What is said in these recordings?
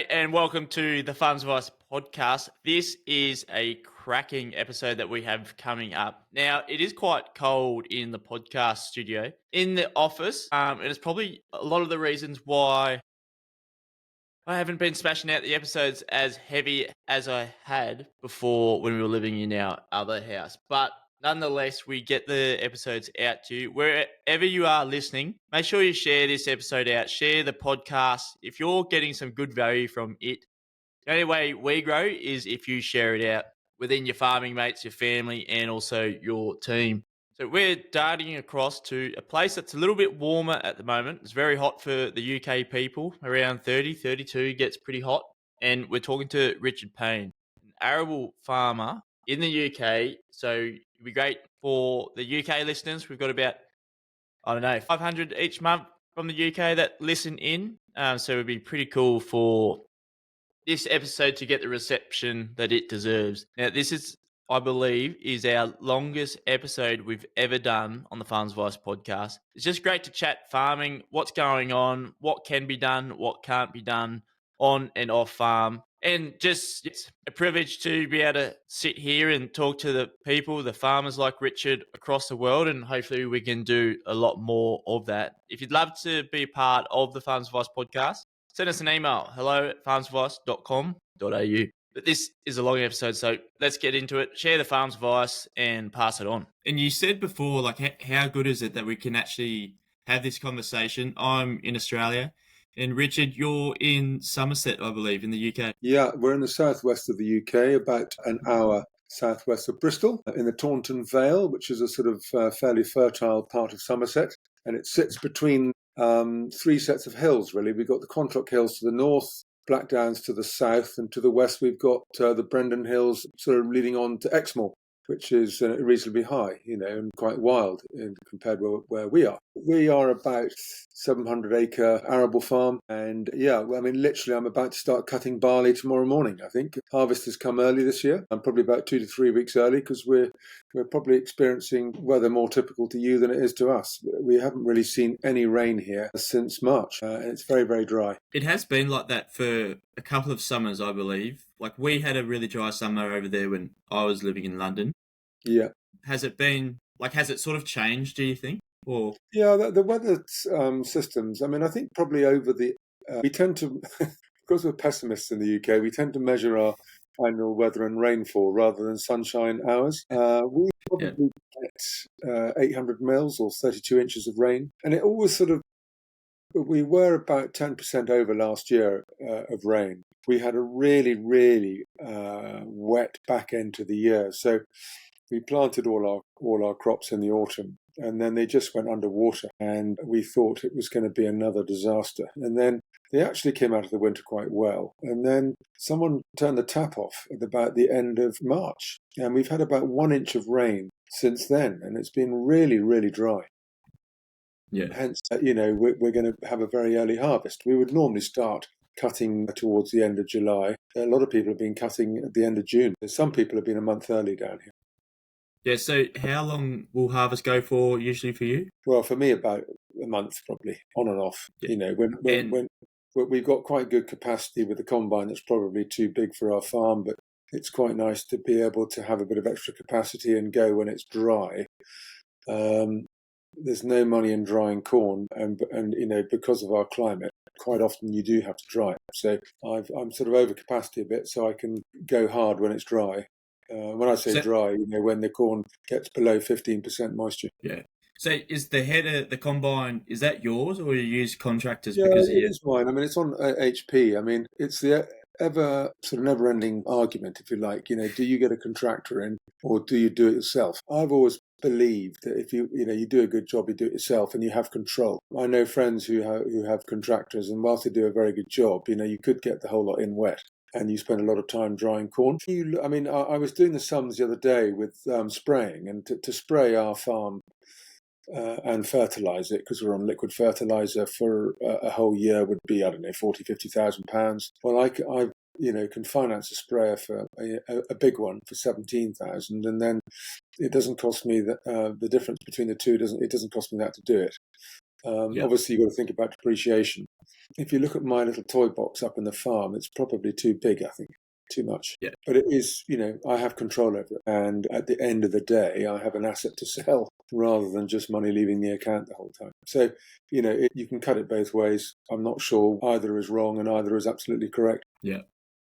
G'day and welcome to the Farms Advice podcast. This is a cracking episode that we have coming up. Now, it is quite cold in the podcast studio, in the office, and it's probably a lot of the reasons why I haven't been smashing out the episodes as heavy as I had before when we were living in our other house. But nonetheless, we get the episodes out to you. Wherever you are listening, make sure you share this episode out, share the podcast. If you're getting some good value from it, the only way we grow is if you share it out within your farming mates, your family, and also your team. So we're darting across to a place that's a little bit warmer at the moment. It's very hot for the UK people, around 30, 32 gets pretty hot. And we're talking to Richard Payne, an arable farmer in the UK. So it'd be great for the UK listeners. We've got about, 500 each month from the UK that listen in. So it'd be pretty cool for this episode to get the reception that it deserves. Now, this is, I believe, is our longest episode we've ever done on the Farms Advice podcast. It's just great to chat farming, what's going on, what can be done, what can't be done on and off farm. And just it's a privilege to be able to sit here and talk to the people, the farmers like Richard across the world, and hopefully we can do a lot more of that. If you'd love to be a part of the Farms Advice podcast, send us an email, hello@farmsadvice.com.au. But this is a long episode, so let's get into it. Share the Farms Advice and pass it on. And you said before, like, how good is it that we can actually have this conversation? I'm in Australia, and Richard, you're in Somerset, I believe, in the UK. Yeah, we're in the southwest of the UK, about an hour southwest of Bristol, in the Taunton Vale, which is a sort of fairly fertile part of Somerset. And it sits between three sets of hills, really. We've got the Quantock Hills to the north, Blackdowns to the south, and to the west we've got the Brendan Hills sort of leading on to Exmoor, which is reasonably high, and quite wild compared with where we are. We are about 700-acre arable farm, and literally I'm about to start cutting barley tomorrow morning, I think. Harvest has come early this year. I'm probably about 2 to 3 weeks early because we're probably experiencing weather more typical to you than it is to us. We haven't really seen any rain here since March, and it's very, very dry. It has been like that for a couple of summers, I believe. Like, we had a really dry summer over there when I was living in London. Yeah. Has it sort of changed, do you think? Or Yeah, the weather systems, I think probably over we tend to, because we're pessimists in the UK, we tend to measure our annual weather and rainfall rather than sunshine hours. We probably get 800 mils or 32 inches of rain. And it always we were about 10% over last year of rain. We had a really, really wet back end to the year. So we planted all our crops in the autumn, and then they just went underwater, and we thought it was going to be another disaster. And then they actually came out of the winter quite well. And then someone turned the tap off at about the end of March, and we've had about 1 inch of rain since then, and it's been really, really dry. yeah, Hence, we're going to have a very early harvest. We would normally start cutting towards the end of July. A lot of people have been cutting at the end of June. Some people have been a month early down here. Yeah, so how long will harvest go for usually for you? Well, for me, about a month probably, on and off. Yeah. When we've got quite good capacity with the combine, that's probably too big for our farm, but it's quite nice to be able to have a bit of extra capacity and go when it's dry. There's no money in drying corn, and because of our climate, quite often you do have to dry it. So I'm sort of over capacity a bit, so I can go hard when it's dry. When I say dry, when the corn gets below 15% moisture. Yeah. So is the header, the combine, is that yours, or you use contractors? Yeah, it is mine. It's on HP. It's the ever sort of never-ending argument, if you like. Do you get a contractor in, or do you do it yourself? I've always believed that if you do a good job, you do it yourself, and you have control. I know friends who have contractors, and whilst they do a very good job, you could get the whole lot in wet. And you spend a lot of time drying corn. I was doing the sums the other day with spraying, and to spray our farm and fertilise it, because we're on liquid fertiliser for a whole year, would be, I don't know, £40,000-50,000. Well, I can finance a sprayer for a big one for 17,000, and then it doesn't cost me the difference between the two. It doesn't cost me that to do it. Obviously, you've got to think about depreciation. if you look at my little toy box up in the farm, it's probably too big, I think, too much. Yeah. But it is, I have control over it. And at the end of the day, I have an asset to sell rather than just money leaving the account the whole time. So, you can cut it both ways. I'm not sure either is wrong and either is absolutely correct. Yeah.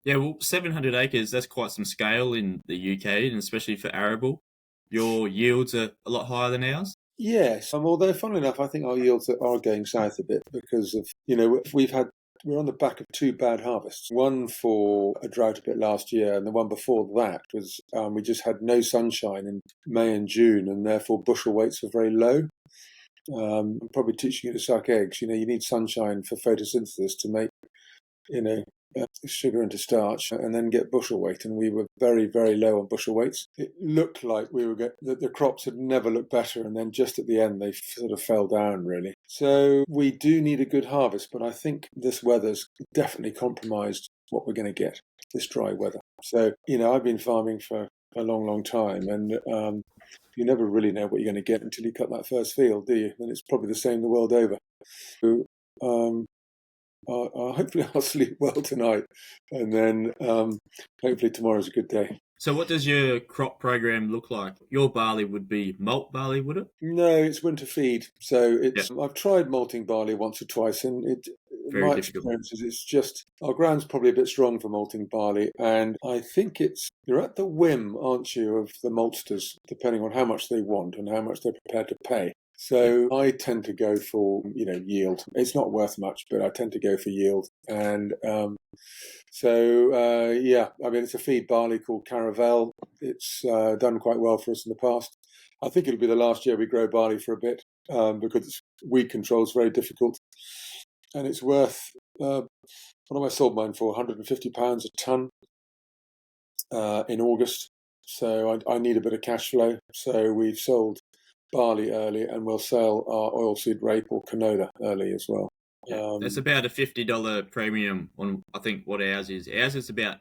Yeah, well, 700 acres, that's quite some scale in the UK, and especially for arable. Your yields are a lot higher than ours. Yes, although funnily enough, I think our yields are going south a bit because of, we're on the back of two bad harvests. One for a drought a bit last year, and the one before that was we just had no sunshine in May and June, and therefore bushel weights were very low. I'm probably teaching you to suck eggs. You need sunshine for photosynthesis to make, sugar into starch and then get bushel weight. And we were very, very low on bushel weights. It looked like the crops had never looked better. And then just at the end, they sort of fell down, really. So we do need a good harvest. But I think this weather's definitely compromised what we're going to get, this dry weather. So, I've been farming for a long, long time. And you never really know what you're going to get until you cut that first field, do you? And it's probably the same the world over. So, hopefully I'll sleep well tonight, and then hopefully tomorrow's a good day. So what does your crop program look like? Your barley would be malt barley, would it? No, it's winter feed. So I've tried malting barley once or twice, and Very my difficult. experience is it's just our ground's probably a bit strong for malting barley, and I think you're at the whim, aren't you, of the maltsters, depending on how much they want and how much they're prepared to pay. So I tend to go for, yield. It's not worth much, but I tend to go for yield. And it's a feed barley called Caravelle. It's done quite well for us in the past. I think it'll be the last year we grow barley for a bit because weed control is very difficult. And it's worth, what have I sold mine for? £150 a tonne in August. So I need a bit of cash flow. So we've sold barley early, and we'll sell our oilseed rape or canola early as well. Yeah, that's about a $50 premium on, I think, what ours is. Ours is about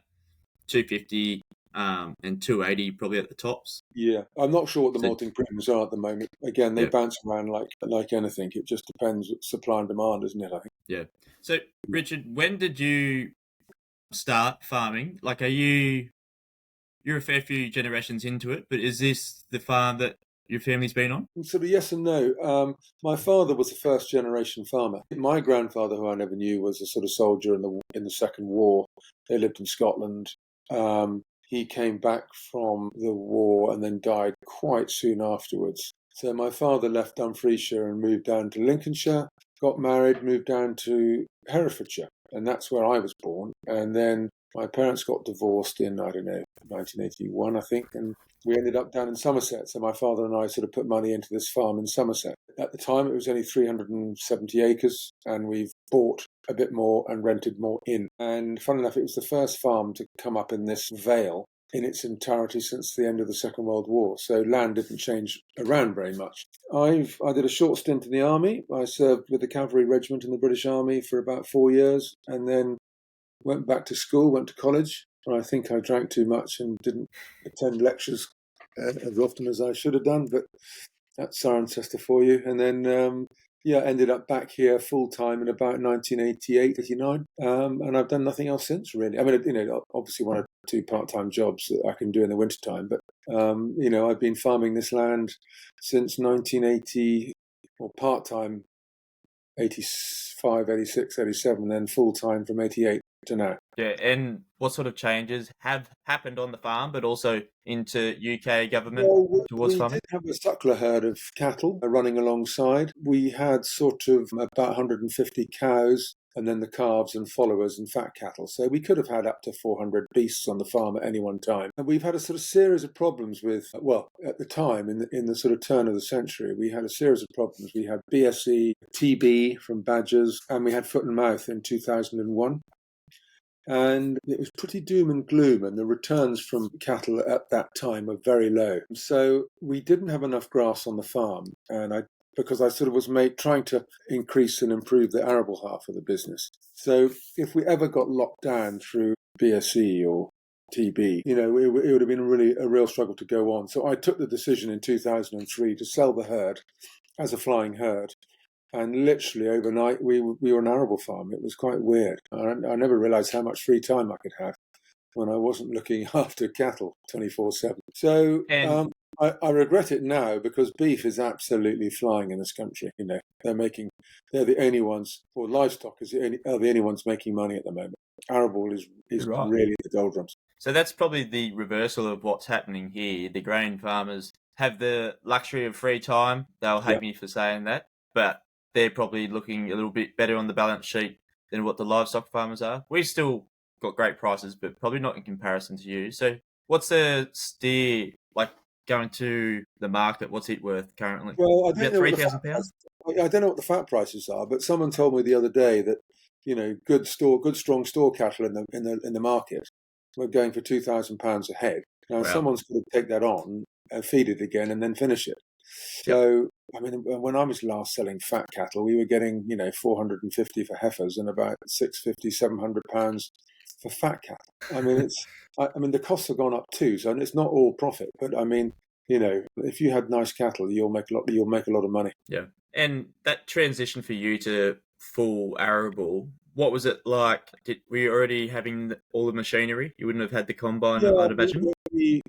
$250 and $280 probably at the tops. Yeah, I'm not sure what the malting premiums are at the moment. Again, they bounce around like anything. It just depends on supply and demand, isn't it? I think. Yeah. So, Richard, when did you start farming? Like, you're a fair few generations into it, but is this the farm that your family's been on? Sort of yes and no. My father was a first generation farmer. My grandfather, who I never knew, was a sort of soldier in the Second War. They lived in Scotland. He came back from the war and then died quite soon afterwards. So my father left Dumfriesshire and moved down to Lincolnshire, got married, moved down to Herefordshire, and that's where I was born. And then my parents got divorced in, 1981, I think, and we ended up down in Somerset. So my father and I sort of put money into this farm in Somerset. At the time, it was only 370 acres, and we've bought a bit more and rented more in. And funnily enough, it was the first farm to come up in this vale in its entirety since the end of the Second World War. So land didn't change around very much. I did a short stint in the army. I served with the cavalry regiment in the British Army for about 4 years, and then went back to school, went to college. I think I drank too much and didn't attend lectures as often as I should have done, but that's Cirencester for you. And then, ended up back here full time in about 1988, 89. And I've done nothing else since, really. I mean, obviously one or two part-time jobs that I can do in the wintertime, but, I've been farming this land since 1980, or part-time 85, 86, 87, then full-time from 88 to now. Yeah, and what sort of changes have happened on the farm, but also into UK government towards farming? We did have a suckler herd of cattle running alongside. We had sort of about 150 cows, and then the calves and followers and fat cattle. So we could have had up to 400 beasts on the farm at any one time. And we've had a sort of series of problems with, at the time, in the sort of turn of the century, we had a series of problems. We had BSE, TB from badgers, and we had foot and mouth in 2001. And it was pretty doom and gloom, and the returns from cattle at that time were very low. So we didn't have enough grass on the farm, because I sort of was trying to increase and improve the arable half of the business. So if we ever got locked down through BSE or TB, it would have been really a real struggle to go on. So I took the decision in 2003 to sell the herd as a flying herd And literally overnight, we were an arable farm. It was quite weird. I never realised how much free time I could have when I wasn't looking after cattle 24/7. So And I regret it now because beef is absolutely flying in this country. They're the only ones, or livestock are the only ones making money at the moment. Arable is right. really the doldrums. So that's probably the reversal of what's happening here. The grain farmers have the luxury of free time. They'll Yeah. hate me for saying that, but they're probably looking a little bit better on the balance sheet than what the livestock farmers are. We've still got great prices, but probably not in comparison to you. So what's the steer like going to the market? What's it worth currently? Well, I don't About know what the £3,000? I don't know what the fat prices are, but someone told me the other day that good strong store cattle in the market were going for £2,000 a head. Now Wow. someone's going to take that on and feed it again and then finish it. Yep. So I mean, when I was last selling fat cattle, we were getting 450 for heifers and about 650, £700 for fat cattle. I mean, I mean the costs have gone up too, so it's not all profit, but I mean. If you had nice cattle, you'll make a lot of money. Yeah. And that transition for you to full arable, what was it like? Were you already having all the machinery? You wouldn't have had the combine, Yeah, I'd imagine. we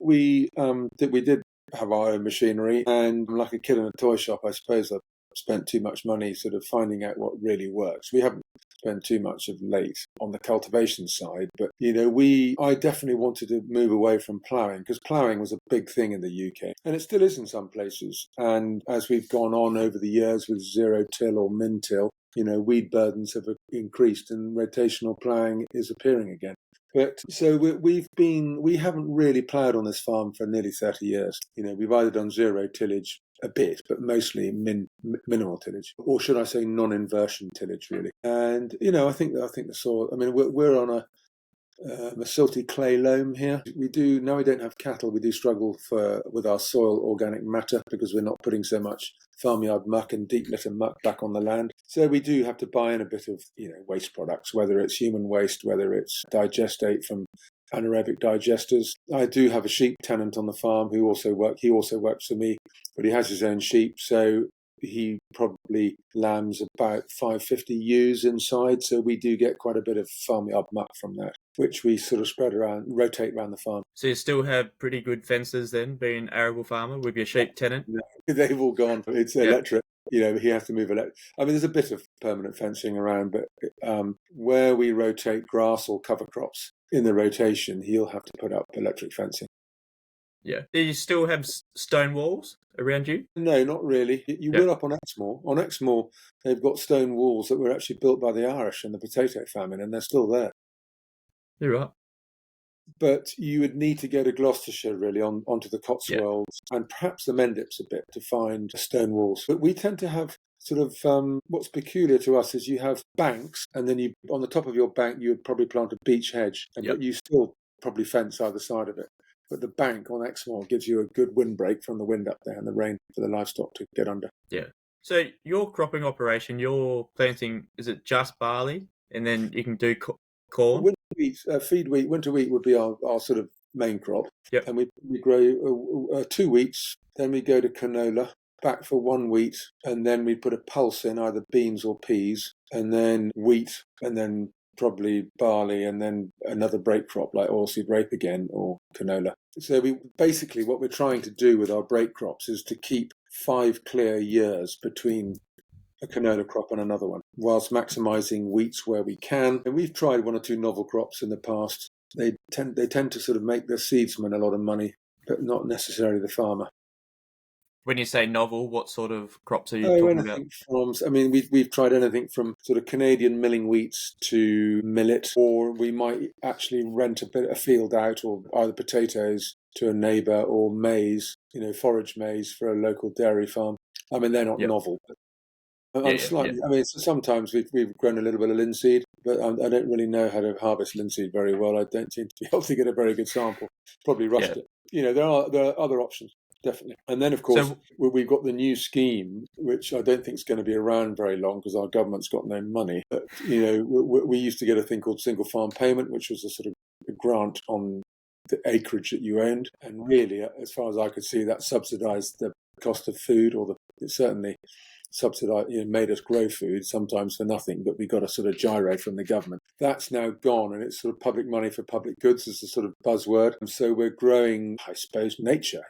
did have our own machinery, and like a kid in a toy shop, I suppose I spent too much money sort of finding out what really works. We haven't spent too much of late on the cultivation side, but I definitely wanted to move away from ploughing because ploughing was a big thing in the UK, and it still is in some places. And as we've gone on over the years with zero till or min till, weed burdens have increased, and rotational ploughing is appearing again. But so we haven't really ploughed on this farm for nearly 30 years. We've either done zero tillage a bit, but mostly minimal tillage, or should I say non-inversion tillage, really. And I think the soil. I mean, we're on a silty clay loam here. We don't have cattle. We do struggle with our soil organic matter because we're not putting so much farmyard muck and deep litter muck back on the land. So we do have to buy in a bit of waste products, whether it's human waste, whether it's digestate from anaerobic digesters. I do have a sheep tenant on the farm he also works for me, but he has his own sheep, so he probably lambs about 550 ewes inside, so we do get quite a bit of farmyard muck from that, which we sort of rotate around the farm. So you still have pretty good fences then, being an arable farmer with your sheep tenant? No, they've all gone. It's electric. He has to move electric. I mean, there's a bit of permanent fencing around, but where we rotate grass or cover crops in the rotation, he'll have to put up electric fencing. Yeah. Do you still have stone walls around you? No, not really. You will up on Exmoor. On Exmoor, they've got stone walls that were actually built by the Irish in the potato famine, and they're still there. You're right. But you would need to go to Gloucestershire, really, onto the Cotswolds, and perhaps the Mendips a bit to find stone walls. But we tend to have sort of what's peculiar to us is you have banks, and then on the top of your bank, you would probably plant a beech hedge, but you still probably fence either side of it. But the bank on Exmoor gives you a good windbreak from the wind up there and the rain for the livestock to get under. Yeah. So your cropping operation, you're planting, is it just barley? And then you can do corn? Winter wheat, feed wheat, winter wheat would be our sort of main crop. Yep. And we grow 2 wheats, then we go to canola, back for 1 wheat, and then we put a pulse in, either beans or peas, and then wheat, and then probably barley, and then another break crop like oilseed rape again or canola. So what we're trying to do with our break crops is to keep 5 clear years between a canola crop and another one, whilst maximising wheats where we can. And we've tried 1 or 2 novel crops in the past. They tend to sort of make the seedsman a lot of money, but not necessarily the farmer. When you say novel, what sort of crops are you talking about? We've tried anything from sort of Canadian milling wheats to millet, or we might actually rent a field out, or either potatoes to a neighbour, or maize, forage maize for a local dairy farm. I mean, they're not novel. Sometimes we've grown a little bit of linseed, but I don't really know how to harvest linseed very well. I don't seem to be able to get a very good sample. Probably rushed it. There are other options. Definitely. And then, of course, we've got the new scheme, which I don't think is going to be around very long because our government's got no money. But, we used to get a thing called single farm payment, which was a sort of a grant on the acreage that you owned. And really, as far as I could see, that subsidised the cost of food, or certainly subsidised, made us grow food, sometimes for nothing, but we got a sort of gyro from the government. That's now gone, and it's sort of public money for public goods is the sort of buzzword. And so we're growing, I suppose, nature,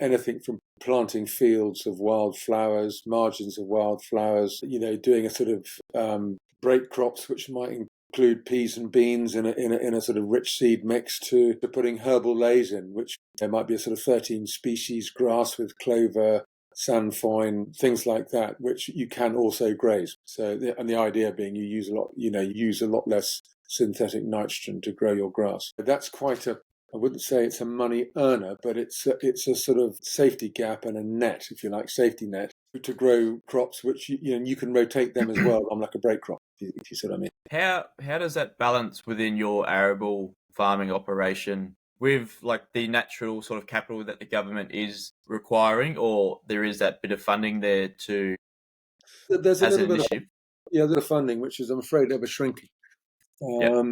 anything from planting fields of wildflowers, margins of wildflowers, doing a sort of break crops, which might include peas and beans in a sort of rich seed mix, to putting herbal leys in, which there might be a sort of 13 species grass with clover, sainfoin, things like that, which you can also graze. So, and the idea being you use a lot less synthetic nitrogen to grow your grass. That's quite I wouldn't say it's a money earner, but it's a sort of safety gap and a net, if you like, safety net to grow crops, which you can rotate them as well on like a break crop, if you see what I mean. How does that balance within your arable farming operation with like the natural sort of capital that the government is requiring, or there is that bit of funding there to There's a as an little bit initiative? of funding, which is, I'm afraid, ever shrinking. Yeah.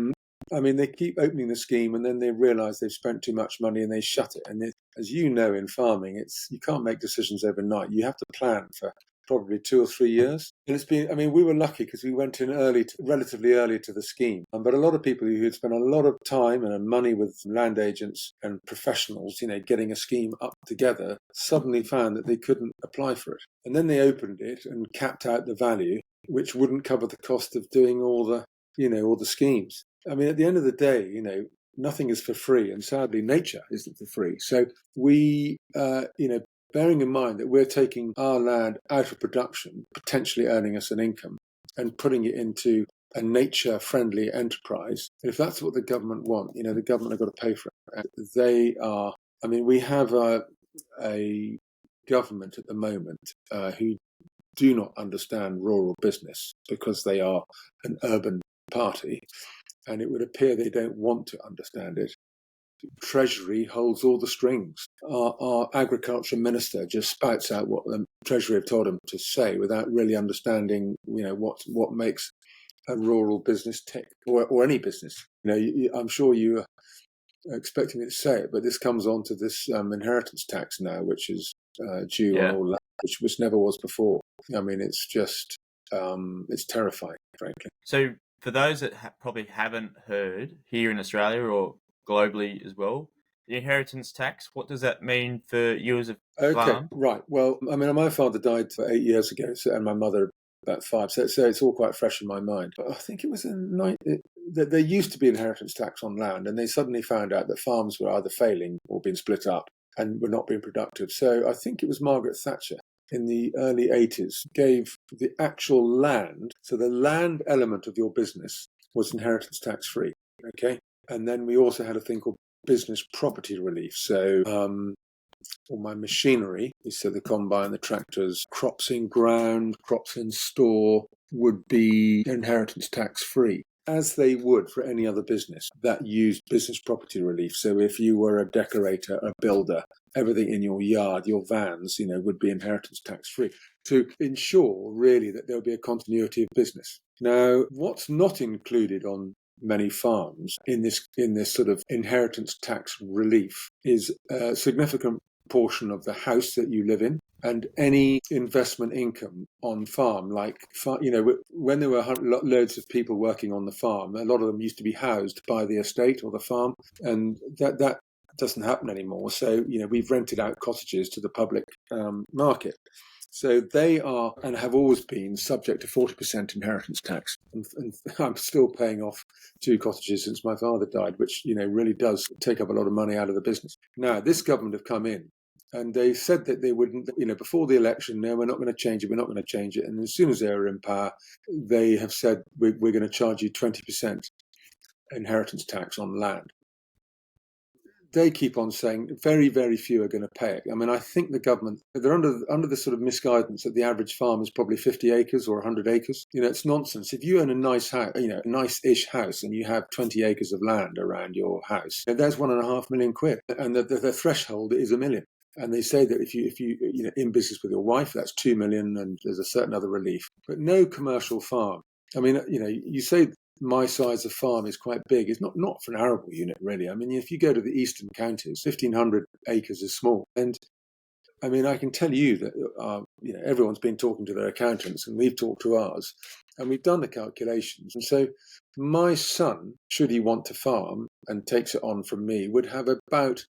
I mean, they keep opening the scheme and then they realise they've spent too much money and they shut it. And as you know, in farming, you can't make decisions overnight. You have to plan for probably 2 or 3 years. And we were lucky because we went in relatively early to the scheme. But a lot of people who had spent a lot of time and money with land agents and professionals, getting a scheme up together, suddenly found that they couldn't apply for it. And then they opened it and capped out the value, which wouldn't cover the cost of doing all the schemes. I mean, at the end of the day, nothing is for free, and sadly, nature isn't for free. So we, bearing in mind that we're taking our land out of production, potentially earning us an income, and putting it into a nature-friendly enterprise, if that's what the government want, the government have got to pay for it. We have a government at the moment who do not understand rural business because they are an urban party, and it would appear they don't want to understand it. Treasury holds all the strings. Our agriculture minister just spouts out what the Treasury have told him to say without really understanding, what makes a rural business tick, or any business. I'm sure you are expecting me to say it, but this comes on to this inheritance tax now, which is due on all land, which never was before. I mean, it's just it's terrifying, frankly. So for those that probably haven't heard, here in Australia or globally as well, the inheritance tax, what does that mean for you as a farm? Right. Well, my father died 8 years ago, and my mother about 5, so it's all quite fresh in my mind. But I think it was there used to be inheritance tax on land, and they suddenly found out that farms were either failing or being split up and were not being productive. So I think it was Margaret Thatcher in the early 80s gave the actual land, so the land element of your business was inheritance tax free. Okay. And then we also had a thing called business property relief. So all my machinery, so the combine, the tractors, crops in ground, crops in store, would be inheritance tax free, as they would for any other business that used business property relief. So if you were a decorator, a builder, everything in your yard, your vans, would be inheritance tax free, to ensure really that there'll be a continuity of business. Now, what's not included on many farms in this sort of inheritance tax relief is a significant portion of the house that you live in, and any investment income on farm, like, when there were loads of people working on the farm, a lot of them used to be housed by the estate or the farm, and that doesn't happen anymore. So, we've rented out cottages to the public market. So they are, and have always been, subject to 40% inheritance tax. And I'm still paying off 2 cottages since my father died, which, really does take up a lot of money out of the business. Now, this government have come in, and they said that they wouldn't, before the election, no, we're not going to change it, we're not going to change it. And as soon as they were in power, they have said, we're going to charge you 20% inheritance tax on land. They keep on saying very, very few are going to pay it. I mean, I think the government, they're under the sort of misguidance that the average farm is probably 50 acres or 100 acres. It's nonsense. If you own a nice house, a nice-ish house, and you have 20 acres of land around your house, there's £1.5 million, and the threshold is £1 million. And they say that if you in business with your wife, that's 2 million, and there's a certain other relief. But no commercial farm. I mean, you say my size of farm is quite big. It's not for an arable unit, really. I mean, if you go to the eastern counties, 1,500 acres is small. And I mean, I can tell you that everyone's been talking to their accountants, and we've talked to ours, and we've done the calculations. And so my son, should he want to farm and takes it on from me, would have about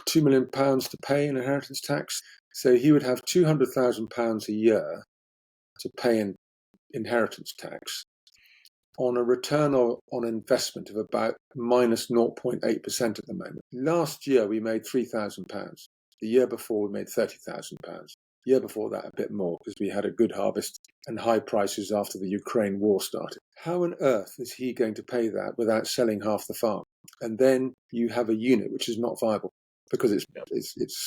£2 million to pay in inheritance tax. So he would have £200,000 a year to pay in inheritance tax on a return on investment of about minus 0.8% at the moment. Last year we made £3,000. The year before we made £30,000. The year before that a bit more, because we had a good harvest and high prices after the Ukraine war started. How on earth is he going to pay that without selling half the farm? And then you have a unit which is not viable because it's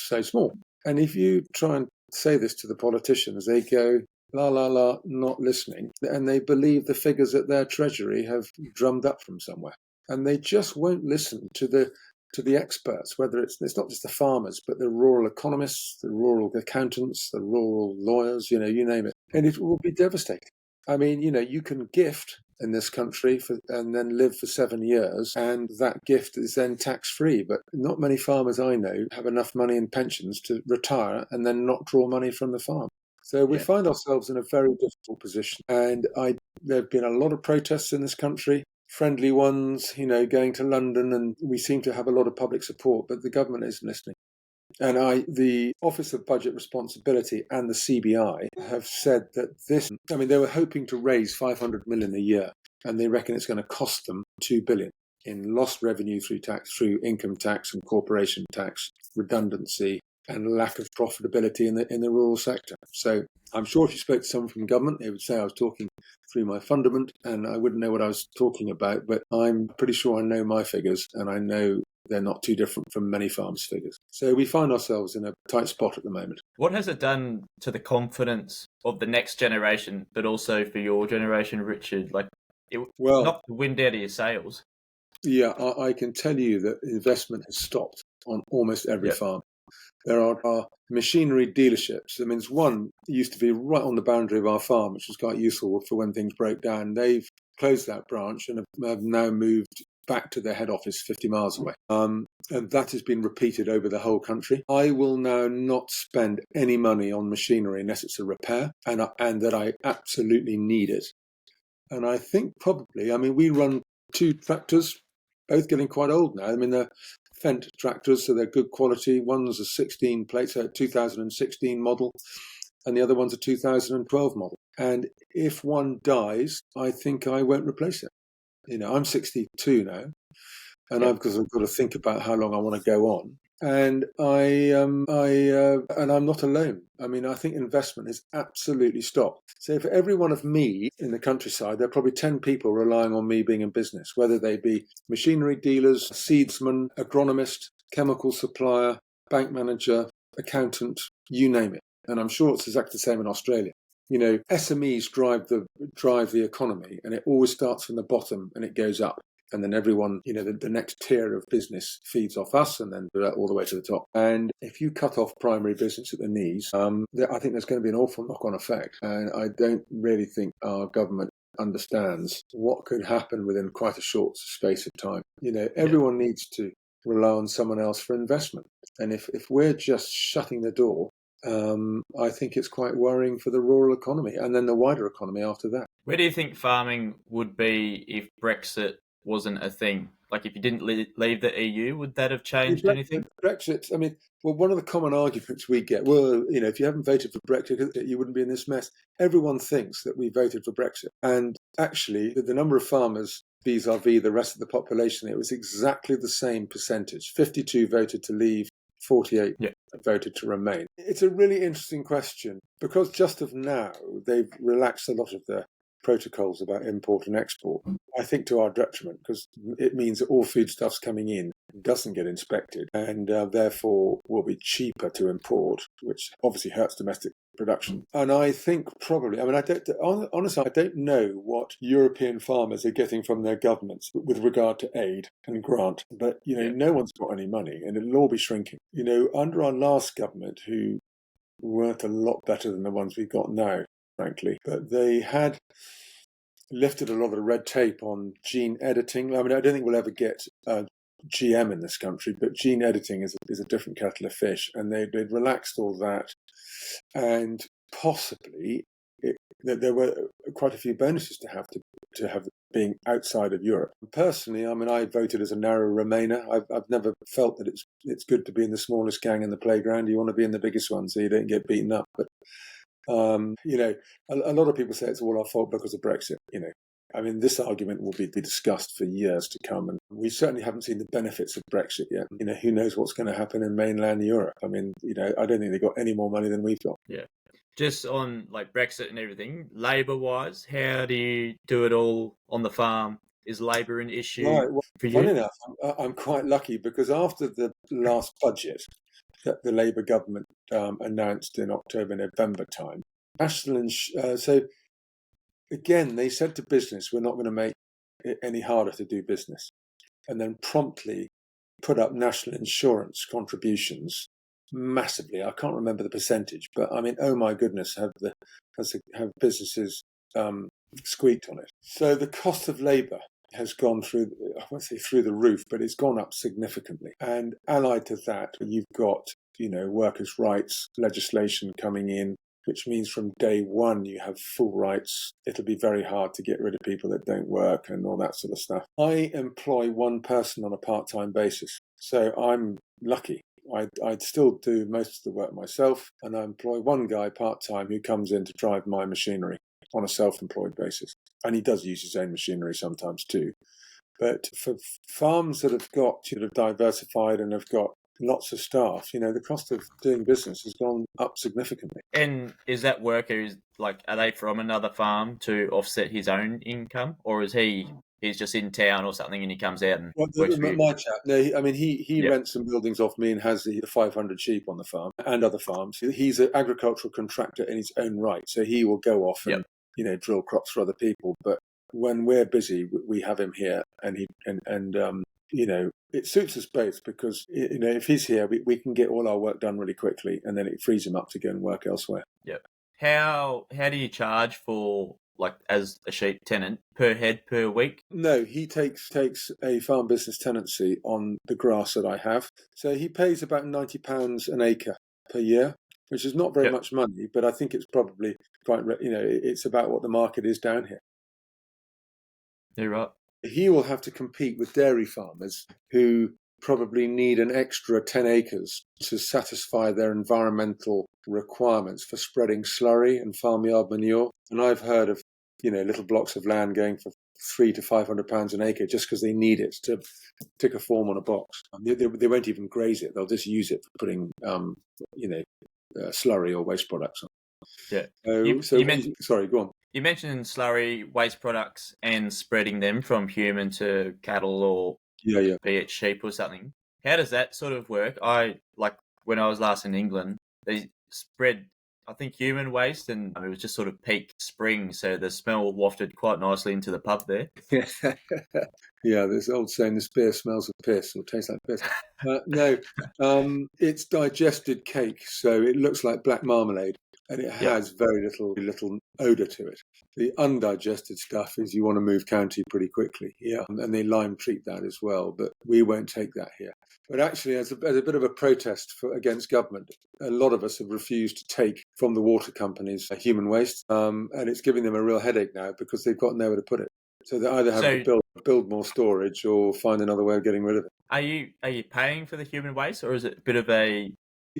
so small. And if you try and say this to the politicians, they go, la, la, la, not listening. And they believe the figures that their treasury have drummed up from somewhere. And they just won't listen to the experts, whether it's not just the farmers, but the rural economists, the rural accountants, the rural lawyers, you name it. And it will be devastating. I mean, you can gift in this country and then live for 7 years, and that gift is then tax-free. But not many farmers I know have enough money in pensions to retire and then not draw money from the farm. So we find ourselves in a very difficult position. And there have been a lot of protests in this country, friendly ones, going to London, and we seem to have a lot of public support, but the government isn't listening. And the Office of Budget Responsibility and the CBI have said that they were hoping to raise 500 million a year, and they reckon it's going to cost them 2 billion in lost revenue through income tax and corporation tax, redundancy, and lack of profitability in the rural sector. So I'm sure if you spoke to someone from government, they would say I was talking through my fundament and I wouldn't know what I was talking about, but I'm pretty sure I know my figures and I know they're not too different from many farms' figures. So we find ourselves in a tight spot at the moment. What has it done to the confidence of the next generation, but also for your generation, Richard? It knocked the wind out of your sails. Yeah, I can tell you that investment has stopped on almost every farm. There are machinery dealerships. I mean, there's one that used to be right on the boundary of our farm, which was quite useful for when things broke down. They've closed that branch and have now moved back to their head office 50 miles away. And that has been repeated over the whole country. I will now not spend any money on machinery unless it's a repair and that I absolutely need it. And I think probably, we run 2 tractors, both getting quite old now. They're Fendt tractors, so they're good quality. One's a 16 plate, so a 2016 model, and the other one's a 2012 model. And if one dies, I think I won't replace it. I'm 62 now, and I've got to think about how long I want to go on. And and I'm not alone. I think investment has absolutely stopped. So for every one of me in the countryside, there are probably 10 people relying on me being in business, whether they be machinery dealers, seedsman, agronomist, chemical supplier, bank manager, accountant, you name it. And I'm sure it's exactly the same in Australia. SMEs drive the economy, and it always starts from the bottom and it goes up. And then everyone, the next tier of business feeds off us and then all the way to the top. And if you cut off primary business at the knees, I think there's going to be an awful knock-on effect. And I don't really think our government understands what could happen within quite a short space of time. Everyone needs to rely on someone else for investment. And if we're just shutting the door, I think it's quite worrying for the rural economy and then the wider economy after that. Where do you think farming would be if Brexit wasn't a thing? If you didn't leave the EU, would that have changed anything? Brexit, one of the common arguments we get, if you haven't voted for Brexit, you wouldn't be in this mess. Everyone thinks that we voted for Brexit. And actually, the number of farmers vis-a-vis the rest of the population, it was exactly the same percentage. 52 voted to leave, 48 voted to remain. It's a really interesting question because just of now, they've relaxed a lot of the protocols about import and export, I think to our detriment, because it means that all foodstuffs coming in doesn't get inspected and therefore will be cheaper to import, which obviously hurts domestic production. And I think probably, honestly, I don't know what European farmers are getting from their governments with regard to aid and grant, but, no one's got any money and it'll all be shrinking. Under our last government, who weren't a lot better than the ones we've got now, frankly, but they had lifted a lot of the red tape on gene editing. I don't think we'll ever get GM in this country, but gene editing is a different kettle of fish, and they'd relaxed all that, and possibly there were quite a few bonuses to have being outside of Europe. Personally, I mean, I voted as a narrow Remainer. I've never felt that it's good to be in the smallest gang in the playground. You want to be in the biggest one so you don't get beaten up. But you know, a lot of people say it's all our fault because of Brexit. You know, I mean, this argument will be discussed for years to come, and we certainly haven't seen the benefits of Brexit yet. You know, who knows what's going to happen in mainland Europe? I mean, you know, I don't think they've got any more money than we've got. Yeah. Just on like Brexit and everything, labour-wise, how do you do it all on the farm? Is labour an issue for you? Funny enough, I'm quite lucky because after the last budget that the Labour government announced in October, November time, so again, they said to business, we're not going to make it any harder to do business, and then promptly put up national insurance contributions massively. I can't remember the percentage, but I mean, oh my goodness, have businesses squeaked on it. So the cost of labour has gone through, I won't say through the roof, but it's gone up significantly. And allied to that, you've got, you know, workers' rights legislation coming in, which means from day one you have full rights. It'll be very hard to get rid of people that don't work and all that sort of stuff. I employ one person on a part-time basis, so I'm lucky. I'd still do most of the work myself, and I employ one guy part-time who comes in to drive my machinery on a self-employed basis. And he does use his own machinery sometimes too. But for farms that have got diversified and have got lots of staff, you know, the cost of doing business has gone up significantly. And is that worker, are they from another farm to offset his own income, or is he's just in town or something and he comes out and works for you? My chap, no, I mean, he rents some buildings off me and has the 500 sheep on the farm and other farms. He's an agricultural contractor in his own right, so he will go off and you know, drill crops for other people. But when we're busy, we have him here, and you know, it suits us both because, you know, if he's here, we can get all our work done really quickly, and then it frees him up to go and work elsewhere. Yep. How do you charge for, like, as a sheep tenant, per head per week? No, he takes a farm business tenancy on the grass that I have. So he pays about £90 an acre per year, which is not very much money, but I think it's probably quite, you know, it's about what the market is down here. You're right. He will have to compete with dairy farmers who probably need an extra 10 acres to satisfy their environmental requirements for spreading slurry and farmyard manure. And I've heard of, you know, little blocks of land going for £300 to £500 an acre just because they need it to tick a form on a box. They won't even graze it; they'll just use it for putting, you know, slurry or waste products on. Yeah. Sorry, go on. You mentioned slurry, waste products, and spreading them from human to cattle or be it sheep or something. How does that sort of work? When I was last in England, they spread, I think, human waste, and it was just sort of peak spring, so the smell wafted quite nicely into the pub there. Yeah, there's old saying, this beer smells of piss or tastes like piss. No, it's digested cake, so it looks like black marmalade, and it has very little odour to it. The undigested stuff is you want to move county pretty quickly, and they lime treat that as well, but we won't take that here. But actually, as a bit of a protest against government, a lot of us have refused to take from the water companies human waste, and it's giving them a real headache now because they've got nowhere to put it. So they either have to build more storage or find another way of getting rid of it. Are you paying for the human waste, or is it a bit of a...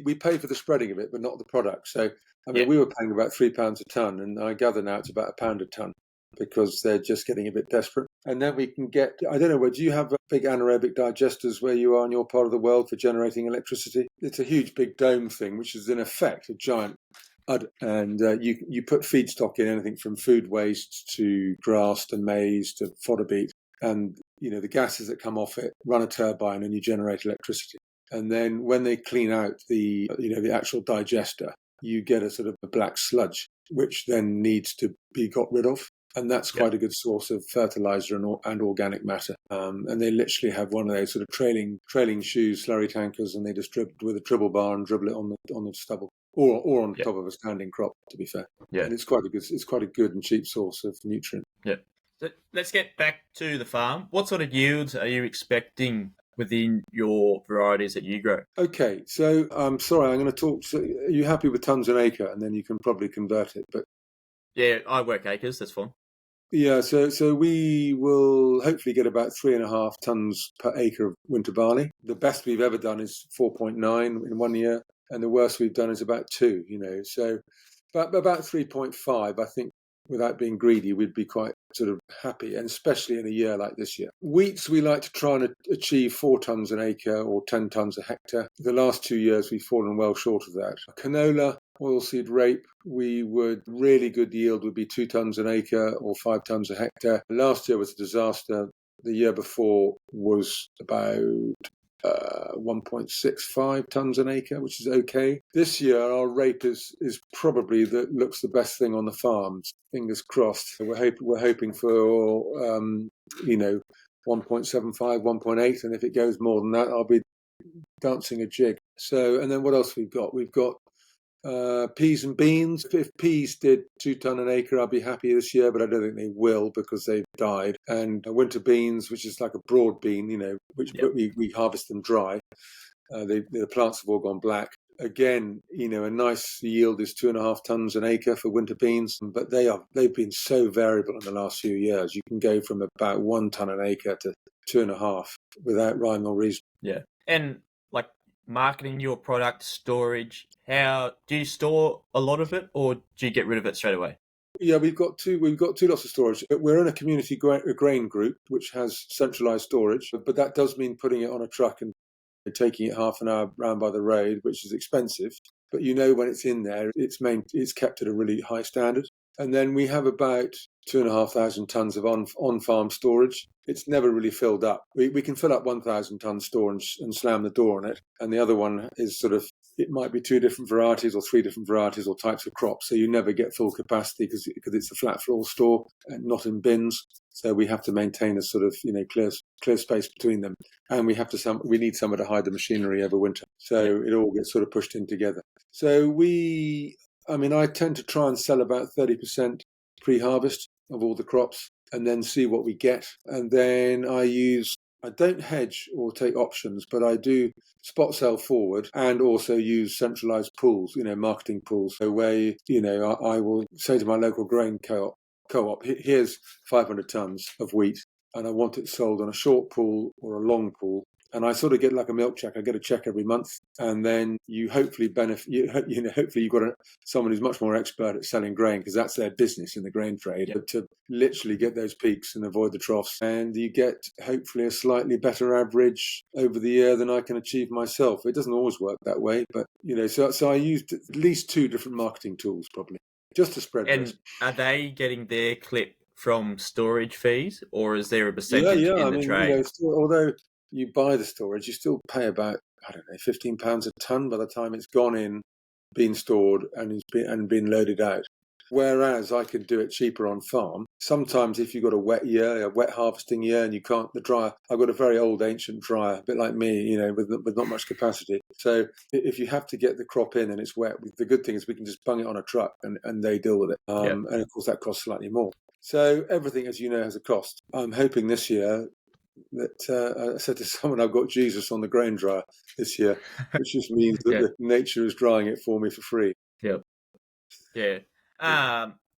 We pay for the spreading of it, but not the product. So, I mean, we were paying about £3 a tonne, and I gather now it's about £1 a tonne because they're just getting a bit desperate. And then we can get, I don't know, do you have big anaerobic digesters where you are in your part of the world for generating electricity? It's a huge big dome thing, which is in effect a giant udder. And you put feedstock in, anything from food waste to grass to maize to fodder beet. And, you know, the gases that come off it run a turbine and you generate electricity. And then when they clean out the actual digester, you get a sort of a black sludge, which then needs to be got rid of. And that's quite a good source of fertilizer and organic matter. And they literally have one of those sort of trailing shoes, slurry tankers, and they just dribble with a dribble bar and dribble it on the stubble or on top of a standing crop. To be fair, and it's quite a good and cheap source of nutrient. Yeah. So let's get back to the farm. What sort of yields are you expecting within your varieties that you grow? Okay, so I'm sorry, I'm going to talk. So are you happy with tons an acre? And then you can probably convert it. But Yeah, I work acres. That's fine. yeah, so we will hopefully get about 3.5 tons per acre of winter barley. The best we've ever done is 4.9 in 1 year, and the worst we've done is about 2. So but about 3.5, I think, without being greedy, we'd be quite sort of happy, and especially in a year like this year. Wheats, we like to try and achieve 4 tons an acre or 10 tons a hectare. The last 2 years, we've fallen well short of that. Canola, oilseed rape, we would really good yield would be 2 tons an acre or 5 tons a hectare. Last year was a disaster. The year before was about 1.65 tons an acre, which is okay. This year, our rape is probably looks the best thing on the farms. Fingers crossed. We're hoping for 1.75, 1.8, and if it goes more than that, I'll be dancing a jig. So, and then what else we've got? We've got peas and beans. If peas did 2 ton an acre, I'd be happy this year, but I don't think they will because they've died. And winter beans, which is like a broad bean, which Yep. we harvest them dry. The plants have all gone black. Again, a nice yield is 2.5 tons an acre for winter beans, but they've been so variable in the last few years. You can go from about 1 ton an acre to 2.5 without rhyme or reason. Yeah. And like marketing your product, storage, how do you store a lot of it, or do you get rid of it straight away? Yeah, we've got two lots of storage. We're in a community grain group which has centralised storage, but that does mean putting it on a truck and taking it half an hour round by the road, which is expensive. But when it's in there, it's kept at a really high standard. And then we have about 2,500 tons of on-farm storage. It's never really filled up. We can fill up 1,000 ton store and slam the door on it. And the other one is sort of, it might be 2 different varieties or 3 different varieties or types of crops. So you never get full capacity because it's a flat floor store and not in bins. So we have to maintain a sort of clear space between them, and we need somewhere to hide the machinery over winter. So it all gets sort of pushed in together. So I tend to try and sell about 30% pre-harvest of all the crops, and then see what we get. And then I don't hedge or take options, but I do spot sell forward and also use centralized pools, marketing pools. So where, I will say to my local grain co-op, here's 500 tons of wheat and I want it sold on a short pool or a long pool. And I sort of get like a milk check. I get a check every month, and then you hopefully benefit. Hopefully you've got someone who's much more expert at selling grain because that's their business in the grain trade. Yep. To literally get those peaks and avoid the troughs, and you get hopefully a slightly better average over the year than I can achieve myself. It doesn't always work that way, but so I used at least 2 different marketing tools probably just to spread risk. And are they getting their clip from storage fees, or is there a Yeah, percentage yeah. in I the mean, trade? although you buy the storage, you still pay about, I don't know, £15 a ton by the time it's gone in, been stored, and been loaded out. Whereas I could do it cheaper on farm. Sometimes if you've got a wet harvesting year, and you can't, the dryer, I've got a very old ancient dryer, a bit like me, with not much capacity. So if you have to get the crop in and it's wet, the good thing is we can just bung it on a truck and they deal with it. And of course that costs slightly more. So everything, as you know, has a cost. I'm hoping this year that I said to someone, I've got Jesus on the grain dryer this year, which just means that the nature is drying it for me for free. Yep. Yeah.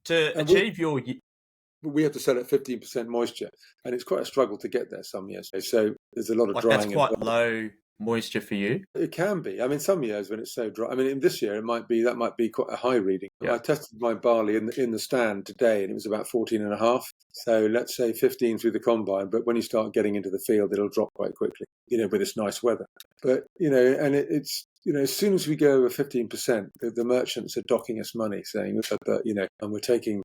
To And achieve your we have to sell at 15% moisture, and it's quite a struggle to get there some years. So there's a lot of like drying that's quite involved. low moisture for you. It can be. I mean, some years when it's so dry. I mean, in this year that might be quite a high reading. Yeah. I tested my barley in the stand today, and it was about 14.5. So let's say 15 through the combine. But when you start getting into the field, it'll drop quite quickly. With this nice weather. But and it's as soon as we go over 15%, the merchants are docking us money, saying that and we're taking